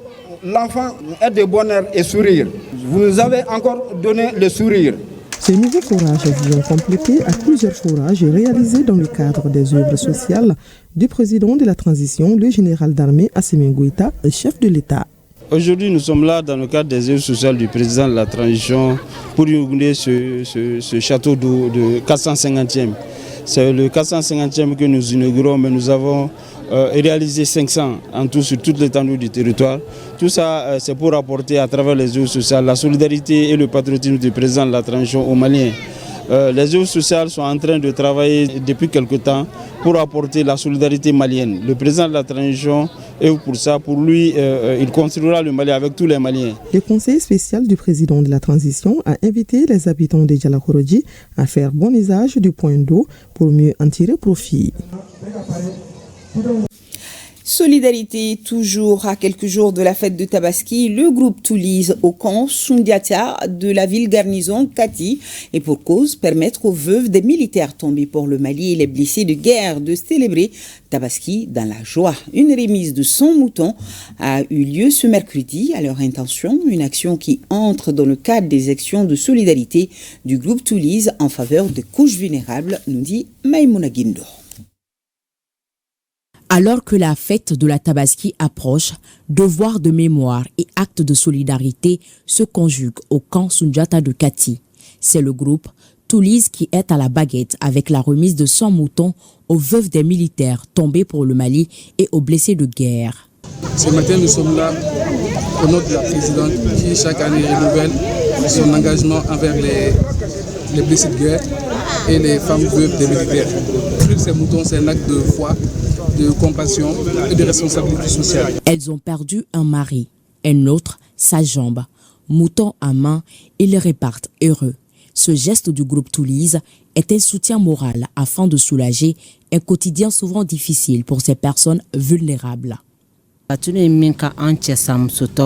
l'enfant est de bonheur et sourire. Vous nous avez encore donné le sourire. Ces nouveaux forages vont compléter à plusieurs forages réalisés dans le cadre des œuvres sociales du président de la transition, le général d'armée Assimi Goïta, chef de l'État. Aujourd'hui, nous sommes là dans le cadre des œuvres sociales du président de la transition pour inaugurer ce château d'eau de 450e. C'est le 450e que nous inaugurons, mais nous avons réalisé 500 en tout sur toute l'étendue du territoire. Tout ça, c'est pour apporter à travers les œuvres sociales la solidarité et le patriotisme du président de la transition aux Maliens. Les œuvres sociales sont en train de travailler depuis quelque temps pour apporter la solidarité malienne. Le président de la transition est pour ça. Pour lui, il construira le Mali avec tous les Maliens. Le conseil spécial du président de la transition a invité les habitants de Djalakorodji à faire bon usage du point d'eau pour mieux en tirer profit. Solidarité, toujours à quelques jours de la fête de Tabaski, le groupe Toulise au camp Sundiata de la ville garnison Kati et pour cause permettre aux veuves des militaires tombés pour le Mali et les blessés de guerre de célébrer Tabaski dans la joie. Une remise de 100 moutons a eu lieu ce mercredi à leur intention, une action qui entre dans le cadre des actions de solidarité du groupe Toulise en faveur des couches vulnérables, nous dit Maïmouna Guindo. Alors que la fête de la Tabaski approche, devoirs de mémoire et actes de solidarité se conjuguent au camp Sundiata de Kati. C'est le groupe Toulise qui est à la baguette avec la remise de 100 moutons aux veuves des militaires tombés pour le Mali et aux blessés de guerre. Ce matin, nous sommes là au nom de la présidente qui chaque année renouvelle son engagement envers les blessés de guerre et les femmes veuves des militaires. Plus ces moutons, c'est un acte de foi, de compassion et de responsabilité sociale. Elles ont perdu un mari, un autre sa jambe. Mouton à main, ils les repartent heureux. Ce geste du groupe Toulise est un soutien moral afin de soulager un quotidien souvent difficile pour ces personnes vulnérables.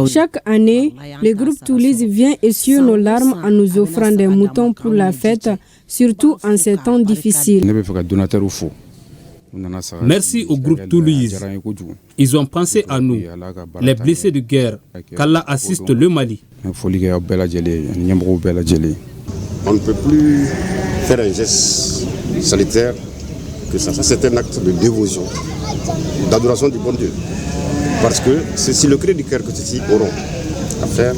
Chaque année, le groupe Toulise vient essuyer nos larmes en nous offrant des moutons pour la fête, surtout en ces temps difficiles. Merci au groupe Toulise. Ils ont pensé à nous, les blessés de guerre, qu'Allah assiste le Mali. On ne peut plus faire un geste sanitaire que ça. Ça, c'est un acte de dévotion, d'adoration du bon Dieu. Parce que c'est le cri du cœur que ceux-ci auront à faire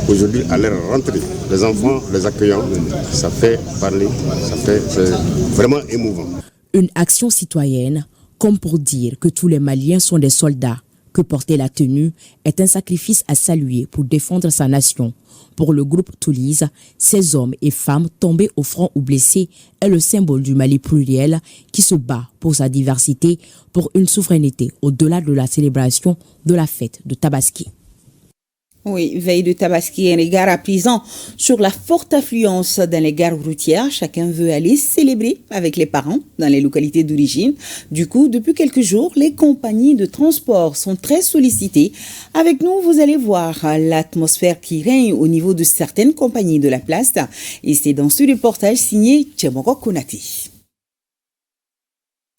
aujourd'hui à leur rentrée. Les enfants, les accueillants, ça fait parler, c'est vraiment émouvant. Une action citoyenne, comme pour dire que tous les Maliens sont des soldats, que porter la tenue est un sacrifice à saluer pour défendre sa nation. Pour le groupe Toulise, ces hommes et femmes tombés au front ou blessés est le symbole du Mali pluriel qui se bat pour sa diversité, pour une souveraineté au-delà de la célébration de la fête de Tabaski. Oui, veille de Tabaski, un regard apaisant sur la forte affluence dans les gares routières. Chacun veut aller célébrer avec les parents dans les localités d'origine. Du coup, depuis quelques jours, les compagnies de transport sont très sollicitées. Avec nous, vous allez voir l'atmosphère qui règne au niveau de certaines compagnies de la place. Et c'est dans ce reportage signé Tchemoko Konati.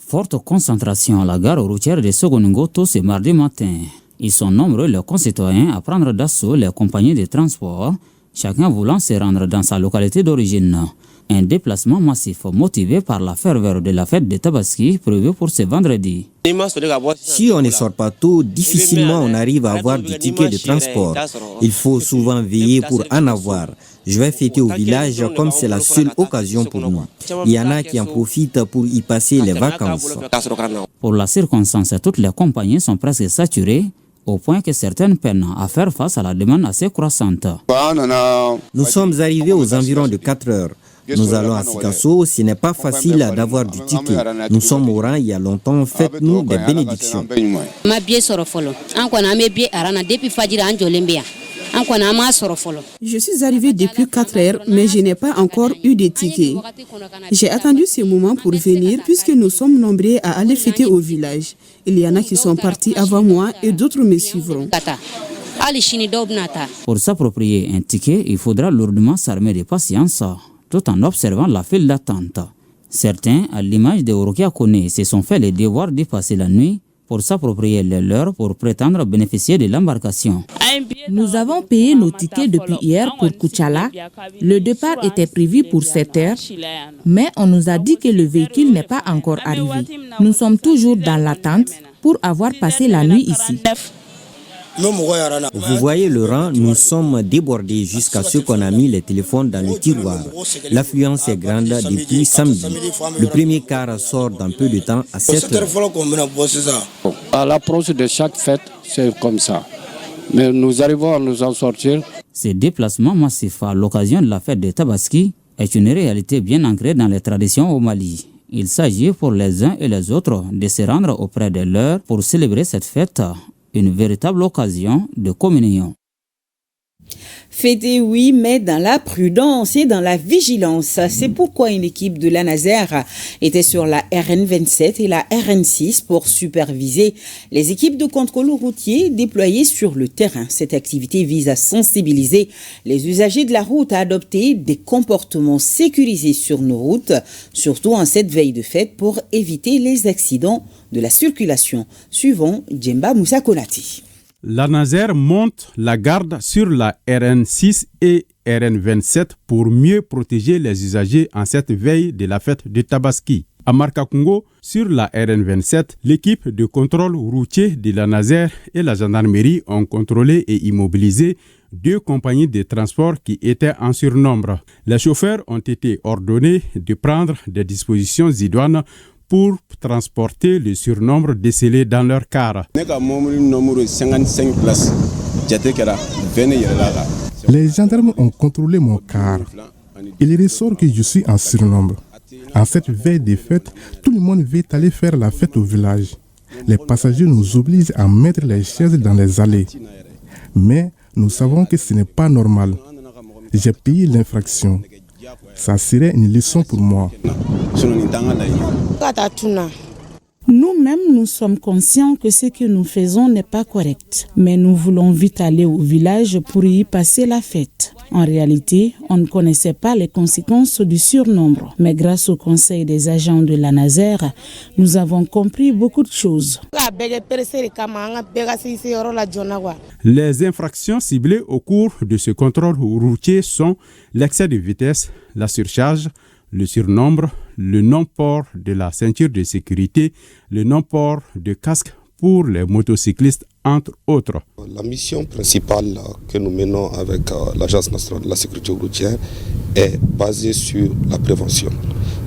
Forte concentration à la gare routière de Sogoningoto ce mardi matin. Ils sont nombreux les concitoyens à prendre d'assaut les compagnies de transport, chacun voulant se rendre dans sa localité d'origine. Un déplacement massif motivé par la ferveur de la fête de Tabaski prévue pour ce vendredi. Si on ne sort pas tôt, difficilement on arrive à avoir du ticket de transport. Il faut souvent veiller pour en avoir. Je vais fêter au village comme c'est la seule occasion pour nous. Il y en a qui en profitent pour y passer les vacances. Pour la circonstance, toutes les compagnies sont presque saturées, au point que certaines peinent à faire face à la demande assez croissante. Nous sommes arrivés aux environs de 4 heures. Nous allons à Sikasso, ce n'est pas facile d'avoir du ticket. Nous sommes au rang il y a longtemps, faites-nous des bénédictions. Je suis arrivé depuis 4 heures, mais je n'ai pas encore eu de ticket. J'ai attendu ce moment pour venir puisque nous sommes nombreux à aller fêter au village. Il y en a qui sont partis avant moi et d'autres me suivront. Pour s'approprier un ticket, il faudra lourdement s'armer de patience, tout en observant la file d'attente. Certains, à l'image de Orokia Kone, se sont fait le devoir d'y passer la nuit pour s'approprier les leurs pour prétendre bénéficier de l'embarcation. Nous avons payé nos tickets depuis hier pour Kuchala. Le départ était prévu pour 7 heures, mais on nous a dit que le véhicule n'est pas encore arrivé. Nous sommes toujours dans l'attente pour avoir passé la nuit ici. Vous voyez le rang, nous sommes débordés jusqu'à ce qu'on a mis les téléphones dans le tiroir. L'affluence est grande depuis samedi. Le premier car sort dans peu de temps à 7 heures. À l'approche de chaque fête, c'est comme ça. Mais nous arrivons à nous en sortir. Ces déplacements massifs à l'occasion de la fête de Tabaski est une réalité bien ancrée dans les traditions au Mali. Il s'agit pour les uns et les autres de se rendre auprès de leurs pour célébrer cette fête. Une véritable occasion de communion. Fêter, oui, mais dans la prudence et dans la vigilance. C'est pourquoi une équipe de l'ANASER était sur la RN27 et la RN6 pour superviser les équipes de contrôle routier déployées sur le terrain. Cette activité vise à sensibiliser les usagers de la route à adopter des comportements sécurisés sur nos routes, surtout en cette veille de fête pour éviter les accidents de la circulation. Suivons Djemba Moussa Konati. L'ANASER monte la garde sur la RN6 et RN27 pour mieux protéger les usagers en cette veille de la fête de Tabaski. À Markakungo, sur la RN27, l'équipe de contrôle routier de l'ANASER et la gendarmerie ont contrôlé et immobilisé 2 compagnies de transport qui étaient en surnombre. Les chauffeurs ont été ordonnés de prendre des dispositions idoines pour transporter le surnombre décelé dans leur car. Les gendarmes ont contrôlé mon car. Il ressort que je suis en surnombre. En cette veille des fêtes, tout le monde veut aller faire la fête au village. Les passagers nous obligent à mettre les chaises dans les allées. Mais nous savons que ce n'est pas normal. J'ai payé l'infraction. Ça serait une leçon pour moi. Nous-mêmes, nous sommes conscients que ce que nous faisons n'est pas correct. Mais nous voulons vite aller au village pour y passer la fête. En réalité, on ne connaissait pas les conséquences du surnombre. Mais grâce au conseil des agents de l'ANASER, nous avons compris beaucoup de choses. Les infractions ciblées au cours de ce contrôle routier sont l'excès de vitesse, la surcharge, le surnombre, le non-port de la ceinture de sécurité, le non-port de casque pour les motocyclistes, entre autres. La mission principale que nous menons avec l'Agence nationale de la sécurité routière est basée sur la prévention.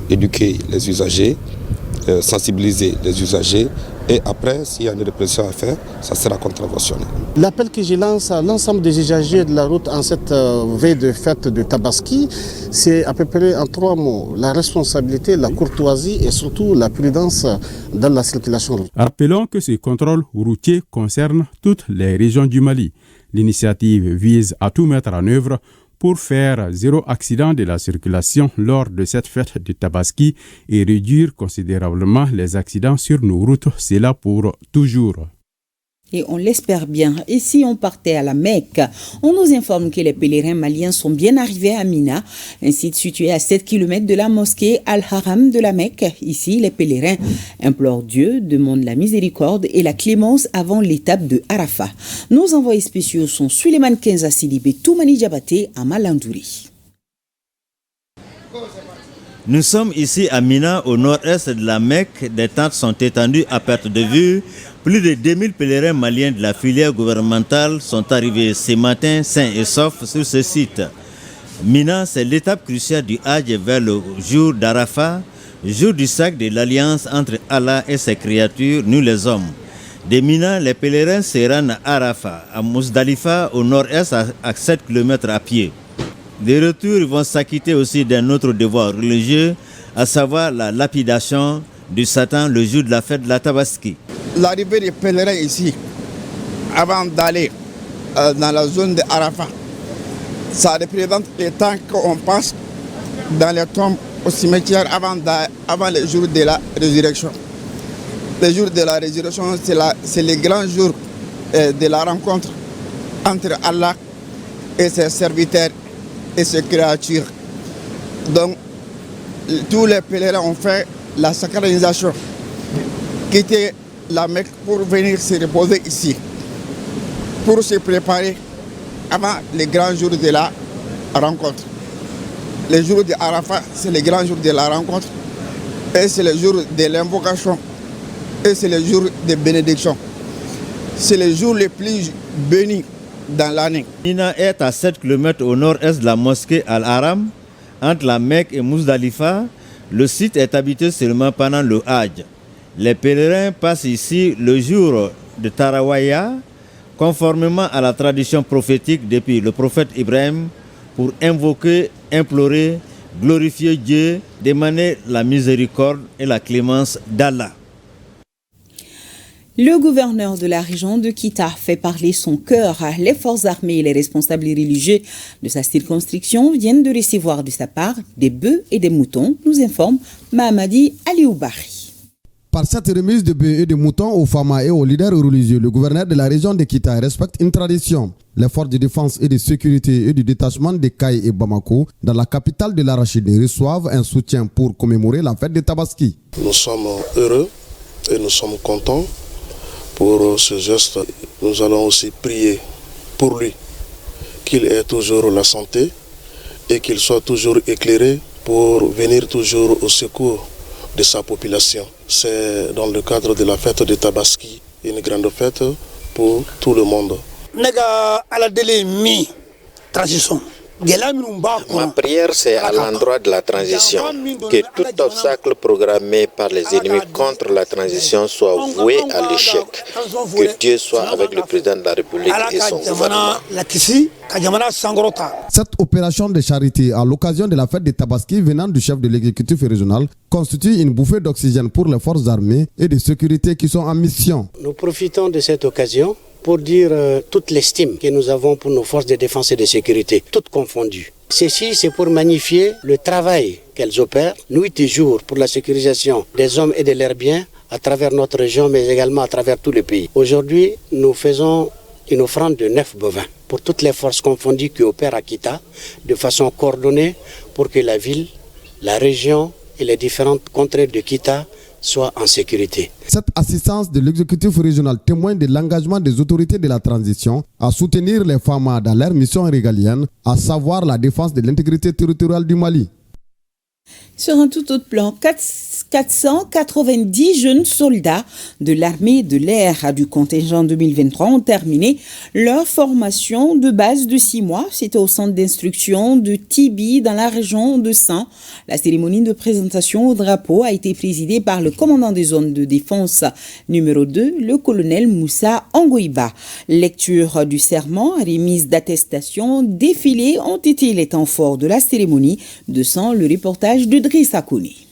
Éduquer les usagers, sensibiliser les usagers et après, s'il y a une répression à faire, ça sera contraventionnel. L'appel que je lance à l'ensemble des usagers de la route en cette veille de fête de Tabaski, c'est à peu près en 3 mots. La responsabilité, la courtoisie et surtout la prudence dans la circulation. Rappelons que ce contrôle routier concerne toutes les régions du Mali. L'initiative vise à tout mettre en œuvre pour faire 0 accident de la circulation lors de cette fête de Tabaski et réduire considérablement les accidents sur nos routes, c'est là pour toujours. Et on l'espère bien. Et si on partait à la Mecque, on nous informe que les pèlerins maliens sont bien arrivés à Mina, un site situé à 7 km de la mosquée Al-Haram de la Mecque. Ici, les pèlerins implorent Dieu, demandent la miséricorde et la clémence avant l'étape de Arafat. Nos envoyés spéciaux sont Suleiman Kenza Sidibé, Toumani Diabaté à Malandouri. Nous sommes ici à Mina, au nord-est de la Mecque. Des tentes sont étendues à perte de vue. Plus de 2000 pèlerins maliens de la filière gouvernementale sont arrivés ce matin sains et saufs sur ce site. Mina, c'est l'étape cruciale du Hajj vers le jour d'Arafat, jour du sacre de l'alliance entre Allah et ses créatures, nous les hommes. De Mina, les pèlerins se rendent à Arafat, à Mousdalifa, au nord-est, à 7 km à pied. De retour, ils vont s'acquitter aussi d'un autre devoir religieux, à savoir la lapidation du Satan le jour de la fête de la Tabaski. L'arrivée des pèlerins ici, avant d'aller dans la zone de Arafat, ça représente le temps qu'on passe dans les tombes au cimetière avant le jour de la résurrection. Le jour de la résurrection, c'est le grand jour de la rencontre entre Allah et ses serviteurs et ses créatures. Donc, tous les pèlerins ont fait la sacralisation, quitter la Mecque pour venir se reposer ici, pour se préparer avant le grand jour de la rencontre. Le jour de Arafat, c'est le grand jour de la rencontre, et c'est le jour de l'invocation, et c'est le jour de bénédiction. C'est le jour le plus béni dans l'année. Mina est à 7 km au nord-est de la mosquée Al-Haram, entre la Mecque et Mousdalifa. Le site est habité seulement pendant le Hajj. Les pèlerins passent ici le jour de Tarawaya, conformément à la tradition prophétique depuis le prophète Ibrahim, pour invoquer, implorer, glorifier Dieu, demander la miséricorde et la clémence d'Allah. Le gouverneur de la région de Kita fait parler son cœur. Les forces armées et les responsables religieux de sa circonscription viennent de recevoir de sa part des bœufs et des moutons, nous informe Mahamadi Alioubari. Par cette remise de bœufs et de moutons aux femmes et aux leaders religieux, le gouverneur de la région de Kita respecte une tradition. Les forces de défense et de sécurité et du détachement de Kaï et Bamako, dans la capitale de l'Arachide, reçoivent un soutien pour commémorer la fête de Tabaski. Nous sommes heureux et nous sommes contents pour ce geste. Nous allons aussi prier pour lui, qu'il ait toujours la santé et qu'il soit toujours éclairé pour venir toujours au secours de sa population. C'est dans le cadre de la fête de Tabaski, une grande fête pour tout le monde. Ma prière, c'est à l'endroit de la transition, que tout obstacle programmé par les ennemis contre la transition soit voué à l'échec. Que Dieu soit avec le président de la République et son gouvernement. Cette opération de charité à l'occasion de la fête de Tabaski venant du chef de l'exécutif régional constitue une bouffée d'oxygène pour les forces armées et de sécurité qui sont en mission. Nous profitons de cette occasion pour dire toute l'estime que nous avons pour nos forces de défense et de sécurité, toutes confondues. Ceci, c'est pour magnifier le travail qu'elles opèrent, nuit et jour, pour la sécurisation des hommes et de leurs biens à travers notre région, mais également à travers tout le pays. Aujourd'hui, nous faisons une offrande de 9 bovins pour toutes les forces confondues qui opèrent à Kita, de façon coordonnée pour que la ville, la région et les différentes contrées de Kita soient en sécurité. Cette assistance de l'exécutif régional témoigne de l'engagement des autorités de la transition à soutenir les femmes dans leur mission régalienne, à savoir la défense de l'intégrité territoriale du Mali. Sur un tout autre plan, 490 jeunes soldats de l'armée de l'air du contingent 2023 ont terminé leur formation de base de 6 mois. C'était au centre d'instruction de Tibi dans la région de San. La cérémonie de présentation au drapeau a été présidée par le commandant des zones de défense numéro 2, le colonel Moussa Angoïba. Lecture du serment, remise d'attestation, défilé ont été les temps forts de la cérémonie. De San, le reportage de Driss Akouni.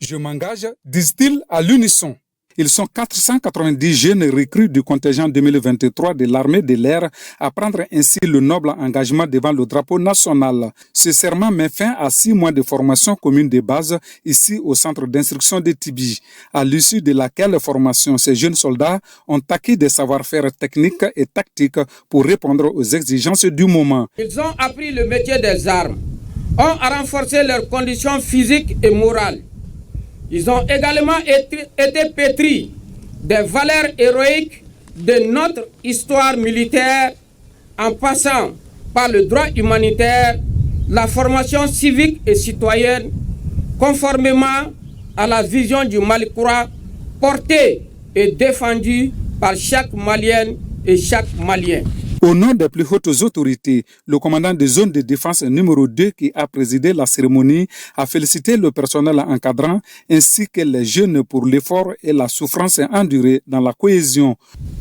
Je m'engage, disent-ils à l'unisson. Ils sont 490 jeunes recrues du contingent 2023 de l'armée de l'air à prendre ainsi le noble engagement devant le drapeau national. Ce serment met fin à 6 mois de formation commune de base ici au centre d'instruction de Tibi, à l'issue de laquelle formation ces jeunes soldats ont acquis des savoir-faire techniques et tactiques pour répondre aux exigences du moment. Ils ont appris le métier des armes, ont renforcé leurs conditions physiques et morales. Ils ont également été pétris des valeurs héroïques de notre histoire militaire en passant par le droit humanitaire la formation civique et citoyenne conformément à la vision du Mali-Koura portée et défendue par chaque Malienne et chaque Malien. Au nom des plus hautes autorités, le commandant de zone de défense numéro 2 qui a présidé la cérémonie a félicité le personnel encadrant ainsi que les jeunes pour l'effort et la souffrance endurée dans la cohésion.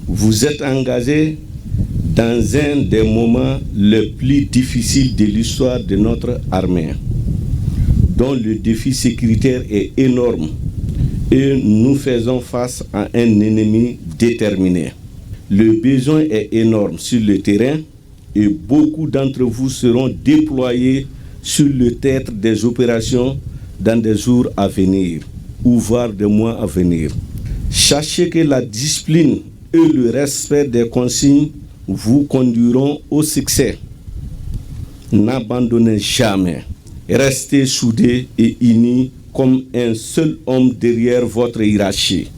Vous êtes engagés dans un des moments les plus difficiles de l'histoire de notre armée, dont le défi sécuritaire est énorme et nous faisons face à un ennemi déterminé. Le besoin est énorme sur le terrain et beaucoup d'entre vous seront déployés sur le théâtre des opérations dans des jours à venir ou voire des mois à venir. Sachez que la discipline et le respect des consignes vous conduiront au succès. N'abandonnez jamais. Restez soudés et unis comme un seul homme derrière votre hiérarchie,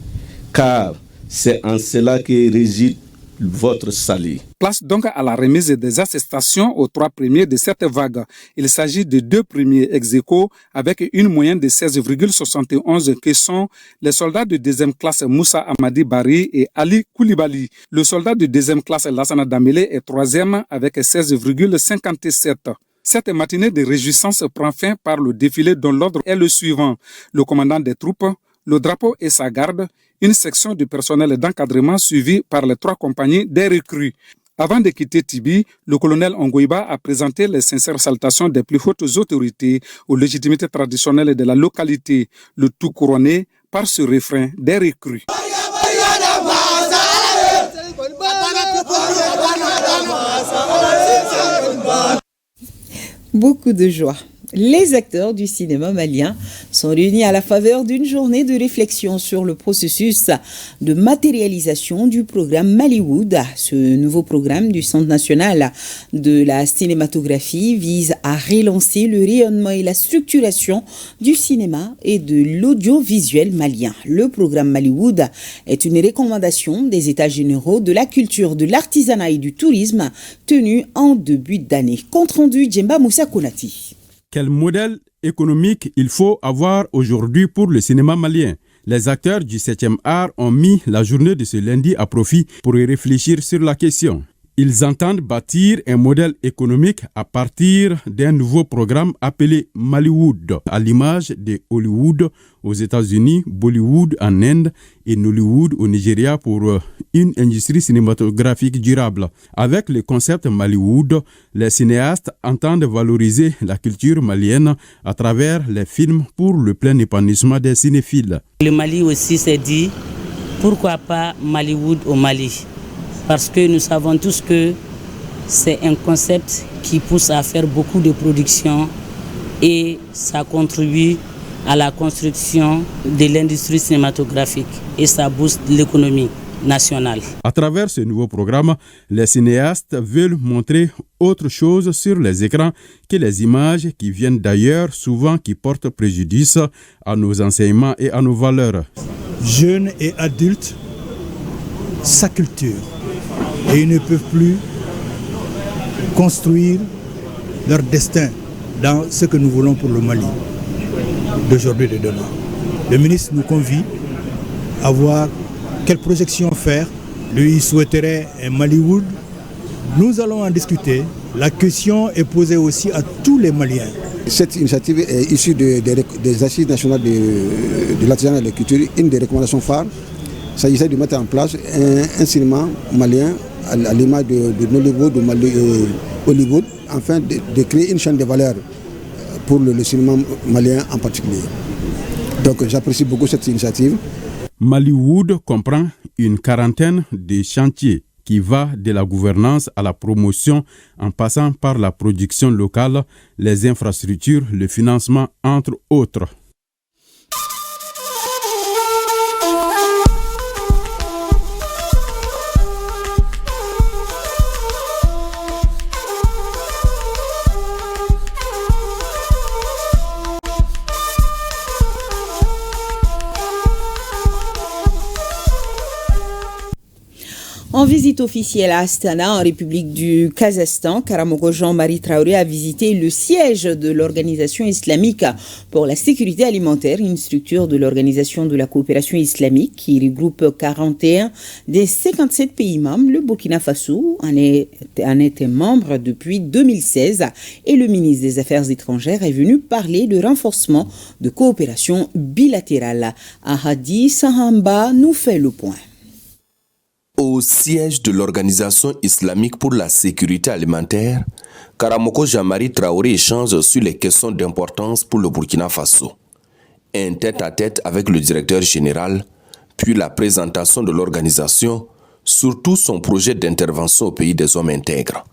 car c'est en cela que réside votre salut. Place donc à la remise des attestations aux 3 premiers de cette vague. Il s'agit de 2 premiers ex-aequo avec une moyenne de 16,71 qui sont les soldats de 2e classe Moussa Amadi Bari et Ali Koulibaly. Le soldat de 2e classe Lassana Damele est 3e avec 16,57. Cette matinée de réjouissance prend fin par le défilé dont l'ordre est le suivant. Le commandant des troupes, le drapeau et sa garde, une section de personnel d'encadrement suivie par les 3 compagnies des recrues. Avant de quitter Tibi, le colonel Ongoiba a présenté les sincères salutations des plus hautes autorités aux légitimités traditionnelles de la localité, le tout couronné par ce refrain des recrues. Beaucoup de joie. Les acteurs du cinéma malien sont réunis à la faveur d'une journée de réflexion sur le processus de matérialisation du programme Mallywood. Ce nouveau programme du Centre national de la cinématographie vise à relancer le rayonnement et la structuration du cinéma et de l'audiovisuel malien. Le programme Mallywood est une recommandation des États généraux de la culture, de l'artisanat et du tourisme tenu en début d'année. Compte rendu Djemba Moussa Konati. Quel modèle économique il faut avoir aujourd'hui pour le cinéma malien? Les acteurs du 7e art ont mis la journée de ce lundi à profit pour y réfléchir sur la question. Ils entendent bâtir un modèle économique à partir d'un nouveau programme appelé Mallywood, à l'image de Hollywood aux États-Unis, Bollywood en Inde et Nollywood au Nigeria pour une industrie cinématographique durable. Avec le concept Mallywood, les cinéastes entendent valoriser la culture malienne à travers les films pour le plein épanouissement des cinéphiles. Le Mali aussi s'est dit, pourquoi pas Mallywood au Mali? Parce que nous savons tous que c'est un concept qui pousse à faire beaucoup de productions et ça contribue à la construction de l'industrie cinématographique et ça booste l'économie nationale. À travers ce nouveau programme, les cinéastes veulent montrer autre chose sur les écrans que les images qui viennent d'ailleurs, souvent qui portent préjudice à nos enseignements et à nos valeurs. Jeunes et adultes, sa culture. Et ils ne peuvent plus construire leur destin dans ce que nous voulons pour le Mali d'aujourd'hui et de demain. Le ministre nous convie à voir quelle projection faire. Lui, il souhaiterait un Mallywood. Nous allons en discuter. La question est posée aussi à tous les Maliens. Cette initiative est issue des assises nationales de l'artisanat et de la culture. Une des recommandations phares, il s'agissait de mettre en place un cinéma malien à l'image de Nollywood, de Hollywood, afin de créer une chaîne de valeur pour le cinéma malien en particulier. Donc j'apprécie beaucoup cette initiative. Mallywood comprend une quarantaine de chantiers qui va de la gouvernance à la promotion en passant par la production locale, les infrastructures, le financement, entre autres. visite officielle à Astana, en République du Kazakhstan, Karamoko Jean-Marie Traoré a visité le siège de l'Organisation islamique pour la sécurité alimentaire, une structure de l'Organisation de la coopération islamique qui regroupe 41 des 57 pays membres. Le Burkina Faso en était membre depuis 2016 et le ministre des Affaires étrangères est venu parler de renforcement de coopération bilatérale. Ahadi Sahamba nous fait le point. Au siège de l'Organisation islamique pour la sécurité alimentaire, Karamoko Jean-Marie Traoré échange sur les questions d'importance pour le Burkina Faso. Un tête-à-tête avec le directeur général, puis la présentation de l'organisation, surtout son projet d'intervention au pays des hommes intègres.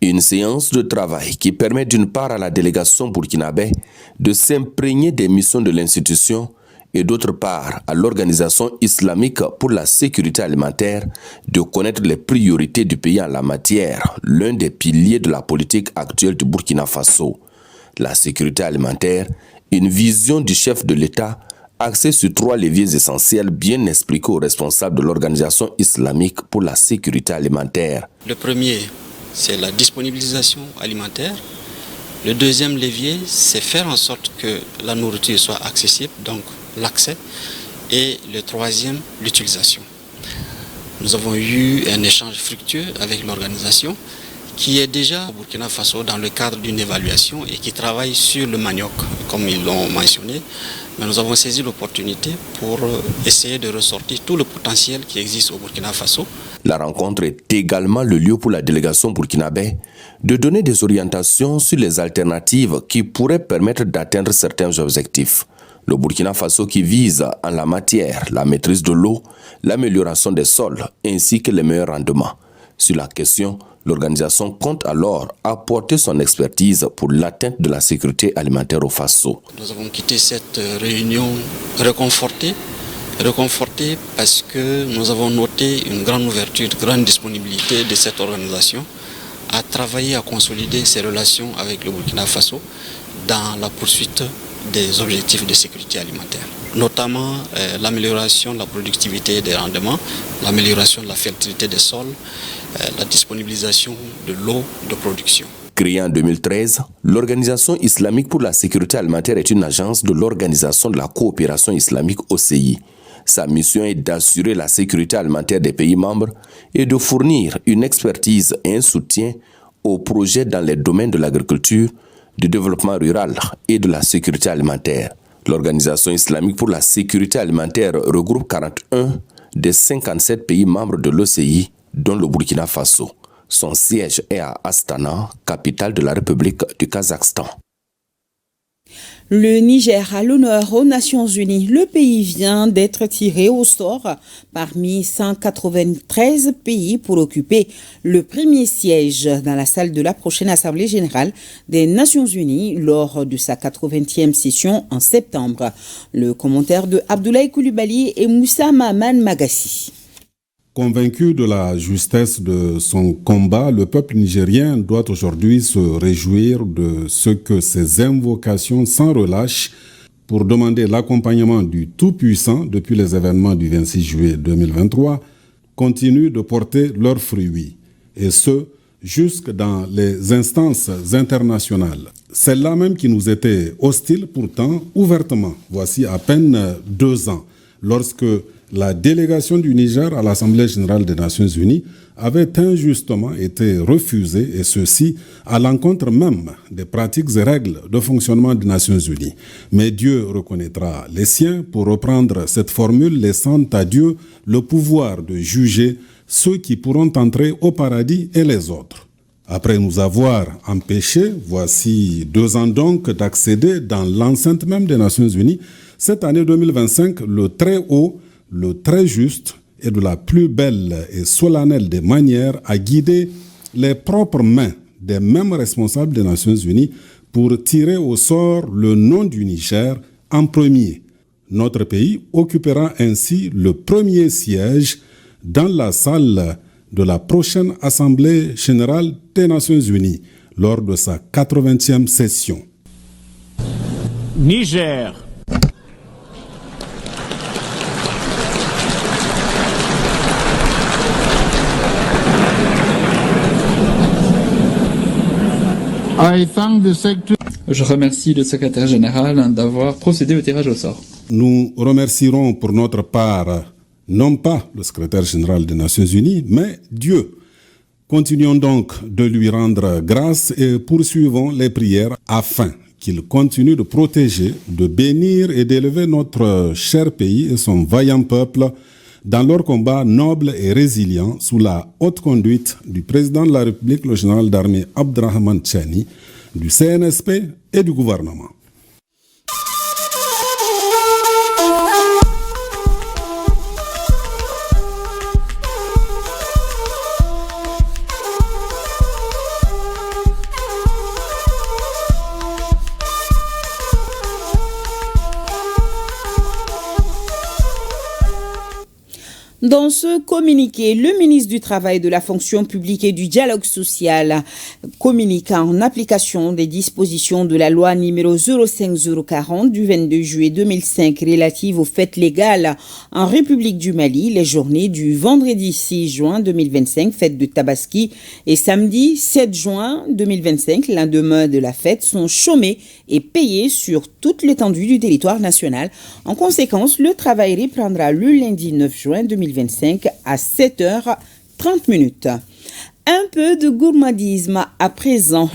Une séance de travail qui permet d'une part à la délégation burkinabé de s'imprégner des missions de l'institution et d'autre part à l'Organisation islamique pour la sécurité alimentaire de connaître les priorités du pays en la matière, l'un des piliers de la politique actuelle du Burkina Faso. La sécurité alimentaire, une vision du chef de l'État axée sur 3 leviers essentiels bien expliqués aux responsables de l'Organisation islamique pour la sécurité alimentaire. Le premier, c'est la disponibilisation alimentaire. Le deuxième levier, c'est faire en sorte que la nourriture soit accessible, donc l'accès, et le troisième, l'utilisation. Nous avons eu un échange fructueux avec l'organisation qui est déjà au Burkina Faso dans le cadre d'une évaluation et qui travaille sur le manioc, comme ils l'ont mentionné. Mais nous avons saisi l'opportunité pour essayer de ressortir tout le potentiel qui existe au Burkina Faso. La rencontre est également le lieu pour la délégation burkinabé de donner des orientations sur les alternatives qui pourraient permettre d'atteindre certains objectifs. Le Burkina Faso qui vise en la matière la maîtrise de l'eau, l'amélioration des sols ainsi que les meilleurs rendements. Sur la question, l'organisation compte alors apporter son expertise pour l'atteinte de la sécurité alimentaire au Faso. Nous avons quitté cette réunion réconfortés parce que nous avons noté une grande ouverture, une grande disponibilité de cette organisation à travailler, à consolider ses relations avec le Burkina Faso dans la poursuite des objectifs de sécurité alimentaire, notamment l'amélioration de la productivité des rendements, l'amélioration de la fertilité des sols, la disponibilisation de l'eau de production. Créée en 2013, l'Organisation islamique pour la sécurité alimentaire est une agence de l'Organisation de la coopération islamique OCI. Sa mission est d'assurer la sécurité alimentaire des pays membres et de fournir une expertise et un soutien aux projets dans les domaines de l'agriculture, du développement rural et de la sécurité alimentaire. L'Organisation islamique pour la sécurité alimentaire regroupe 41 des 57 pays membres de l'OCI, dont le Burkina Faso. Son siège est à Astana, capitale de la République du Kazakhstan. Le Niger a l'honneur aux Nations Unies. Le pays vient d'être tiré au sort parmi 193 pays pour occuper le premier siège dans la salle de la prochaine Assemblée générale des Nations Unies lors de sa 80e session en septembre. Le commentaire de Abdoulaye Koulibaly et Moussa Maman Magassi. Convaincu de la justesse de son combat, le peuple nigérien doit aujourd'hui se réjouir de ce que ses invocations sans relâche pour demander l'accompagnement du Tout-Puissant depuis les événements du 26 juillet 2023 continuent de porter leurs fruits, et ce, jusque dans les instances internationales. Celles-là même qui nous étaient hostiles pourtant ouvertement, voici à peine 2 ans, lorsque la délégation du Niger à l'Assemblée générale des Nations Unies avait injustement été refusée, et ceci à l'encontre même des pratiques et règles de fonctionnement des Nations Unies. Mais Dieu reconnaîtra les siens, pour reprendre cette formule, laissant à Dieu le pouvoir de juger ceux qui pourront entrer au paradis et les autres. Après nous avoir empêchés, voici 2 ans donc, d'accéder dans l'enceinte même des Nations Unies, cette année 2025, le très haut, le très juste et de la plus belle et solennelle des manières a guidé les propres mains des mêmes responsables des Nations Unies pour tirer au sort le nom du Niger en premier. Notre pays occupera ainsi le premier siège dans la salle de la prochaine Assemblée générale des Nations Unies lors de sa 80e session. Niger. Je remercie le secrétaire général d'avoir procédé au tirage au sort. Nous remercierons pour notre part, non pas le secrétaire général des Nations Unies, mais Dieu. Continuons donc de lui rendre grâce et poursuivons les prières afin qu'il continue de protéger, de bénir et d'élever notre cher pays et son vaillant peuple dans leur combat noble et résilient sous la haute conduite du président de la République, le général d'armée Abdrahman Tchani, du CNSP et du gouvernement. Dans ce communiqué, le ministre du Travail, de la Fonction publique et du Dialogue social communique en application des dispositions de la loi numéro 05040 du 22 juillet 2005 relative aux fêtes légales en République du Mali, les journées du vendredi 6 juin 2025, fête de Tabaski, et samedi 7 juin 2025, lendemain de la fête, sont chômés et payés sur toute l'étendue du territoire national. En conséquence, le travail reprendra le lundi 9 juin 2025 à 7h30. Un peu de gourmandisme à présent.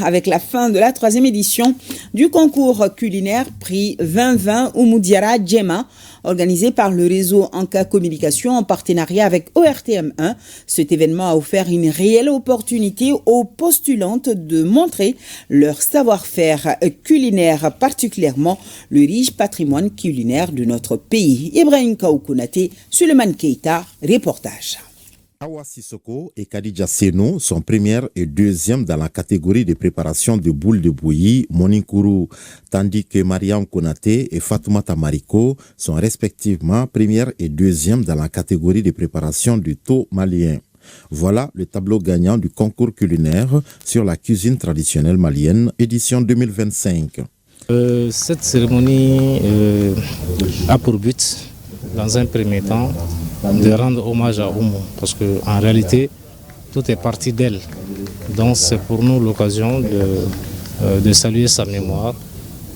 Avec la fin de la 3e édition du concours culinaire prix 2020 Oumoudiara Djema, organisé par le réseau Anka Communication en partenariat avec ORTM1. Cet événement a offert une réelle opportunité aux postulantes de montrer leur savoir-faire culinaire, particulièrement le riche patrimoine culinaire de notre pays. Ibrahim Kaoukounate, Suleiman Keita, reportage. Awa Sissoko et Khadija Seno sont première et deuxième dans la catégorie de préparation de boules de bouillie Moninkuru, tandis que Mariam Konaté et Fatoumata Mariko sont respectivement première et deuxième dans la catégorie de préparation du thon malien. Voilà le tableau gagnant du concours culinaire sur la cuisine traditionnelle malienne, édition 2025. Cette cérémonie a pour but, dans un premier temps, de rendre hommage à Oumou, parce qu'en réalité, tout est parti d'elle. Donc c'est pour nous l'occasion de saluer sa mémoire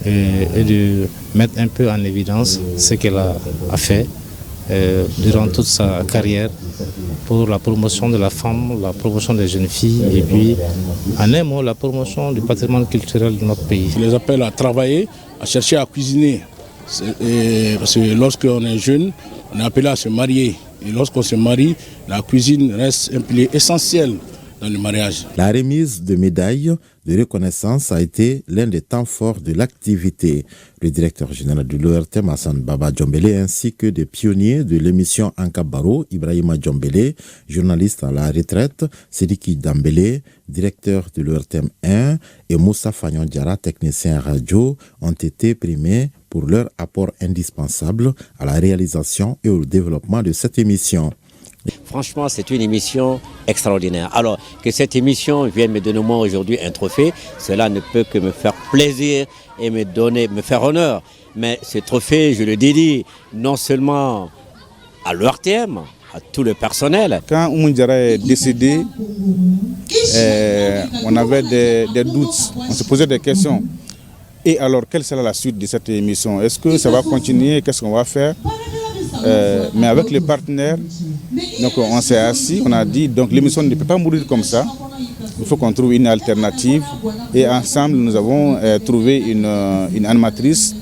et de mettre un peu en évidence ce qu'elle a fait durant toute sa carrière pour la promotion de la femme, la promotion des jeunes filles et puis, en un mot, la promotion du patrimoine culturel de notre pays. Je les appelle à travailler, à chercher à cuisiner. Parce que lorsqu'on est jeune, on est appelé à se marier. Et lorsqu'on se marie, la cuisine reste un pilier essentiel dans le mariage. La remise de médailles de reconnaissance a été l'un des temps forts de l'activité. Le directeur général de l'ORTM, Hassan Baba Djombele, ainsi que des pionniers de l'émission Ankabaro, Ibrahima Djombele, journaliste à la retraite, Sidiki Dambele, directeur de l'ORTM 1, et Moussa Fagnon Diara, technicien radio, ont été primés pour leur apport indispensable à la réalisation et au développement de cette émission. Franchement, c'est une émission extraordinaire. Alors, que cette émission vienne me donner moi aujourd'hui un trophée, cela ne peut que me faire plaisir et me faire honneur. Mais ce trophée, je le dédie non seulement à l'ORTM, à tout le personnel. Quand Oumou Diarra est décédé, on avait des doutes, on se posait des questions. Et alors, quelle sera la suite de cette émission? Est-ce que ça va continuer? Qu'est-ce qu'on va faire? Mais avec les partenaires, donc on s'est assis, on a dit donc l'émission ne peut pas mourir comme ça. Il faut qu'on trouve une alternative. Et ensemble, nous avons trouvé une animatrice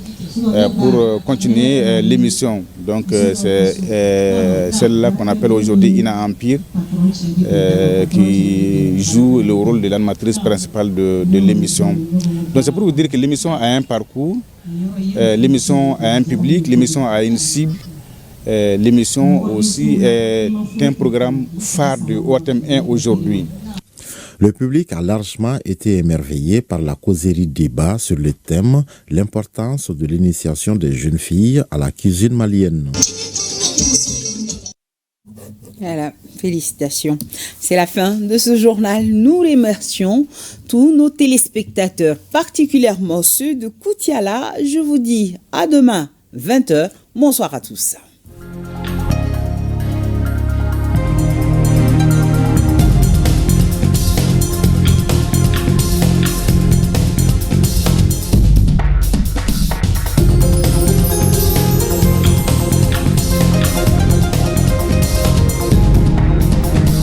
pour continuer l'émission. Donc c'est celle-là qu'on appelle aujourd'hui Ina Empire, qui joue le rôle de l'animatrice principale de l'émission. Donc c'est pour vous dire que l'émission a un parcours, l'émission a un public, l'émission a une cible. L'émission aussi est un programme phare de ORTM 1 aujourd'hui. Le public a largement été émerveillé par la causerie débat sur le thème « L'importance de l'initiation des jeunes filles à la cuisine malienne ». Voilà, félicitations. C'est la fin de ce journal. Nous remercions tous nos téléspectateurs, particulièrement ceux de Koutiala. Je vous dis à demain, 20h. Bonsoir à tous.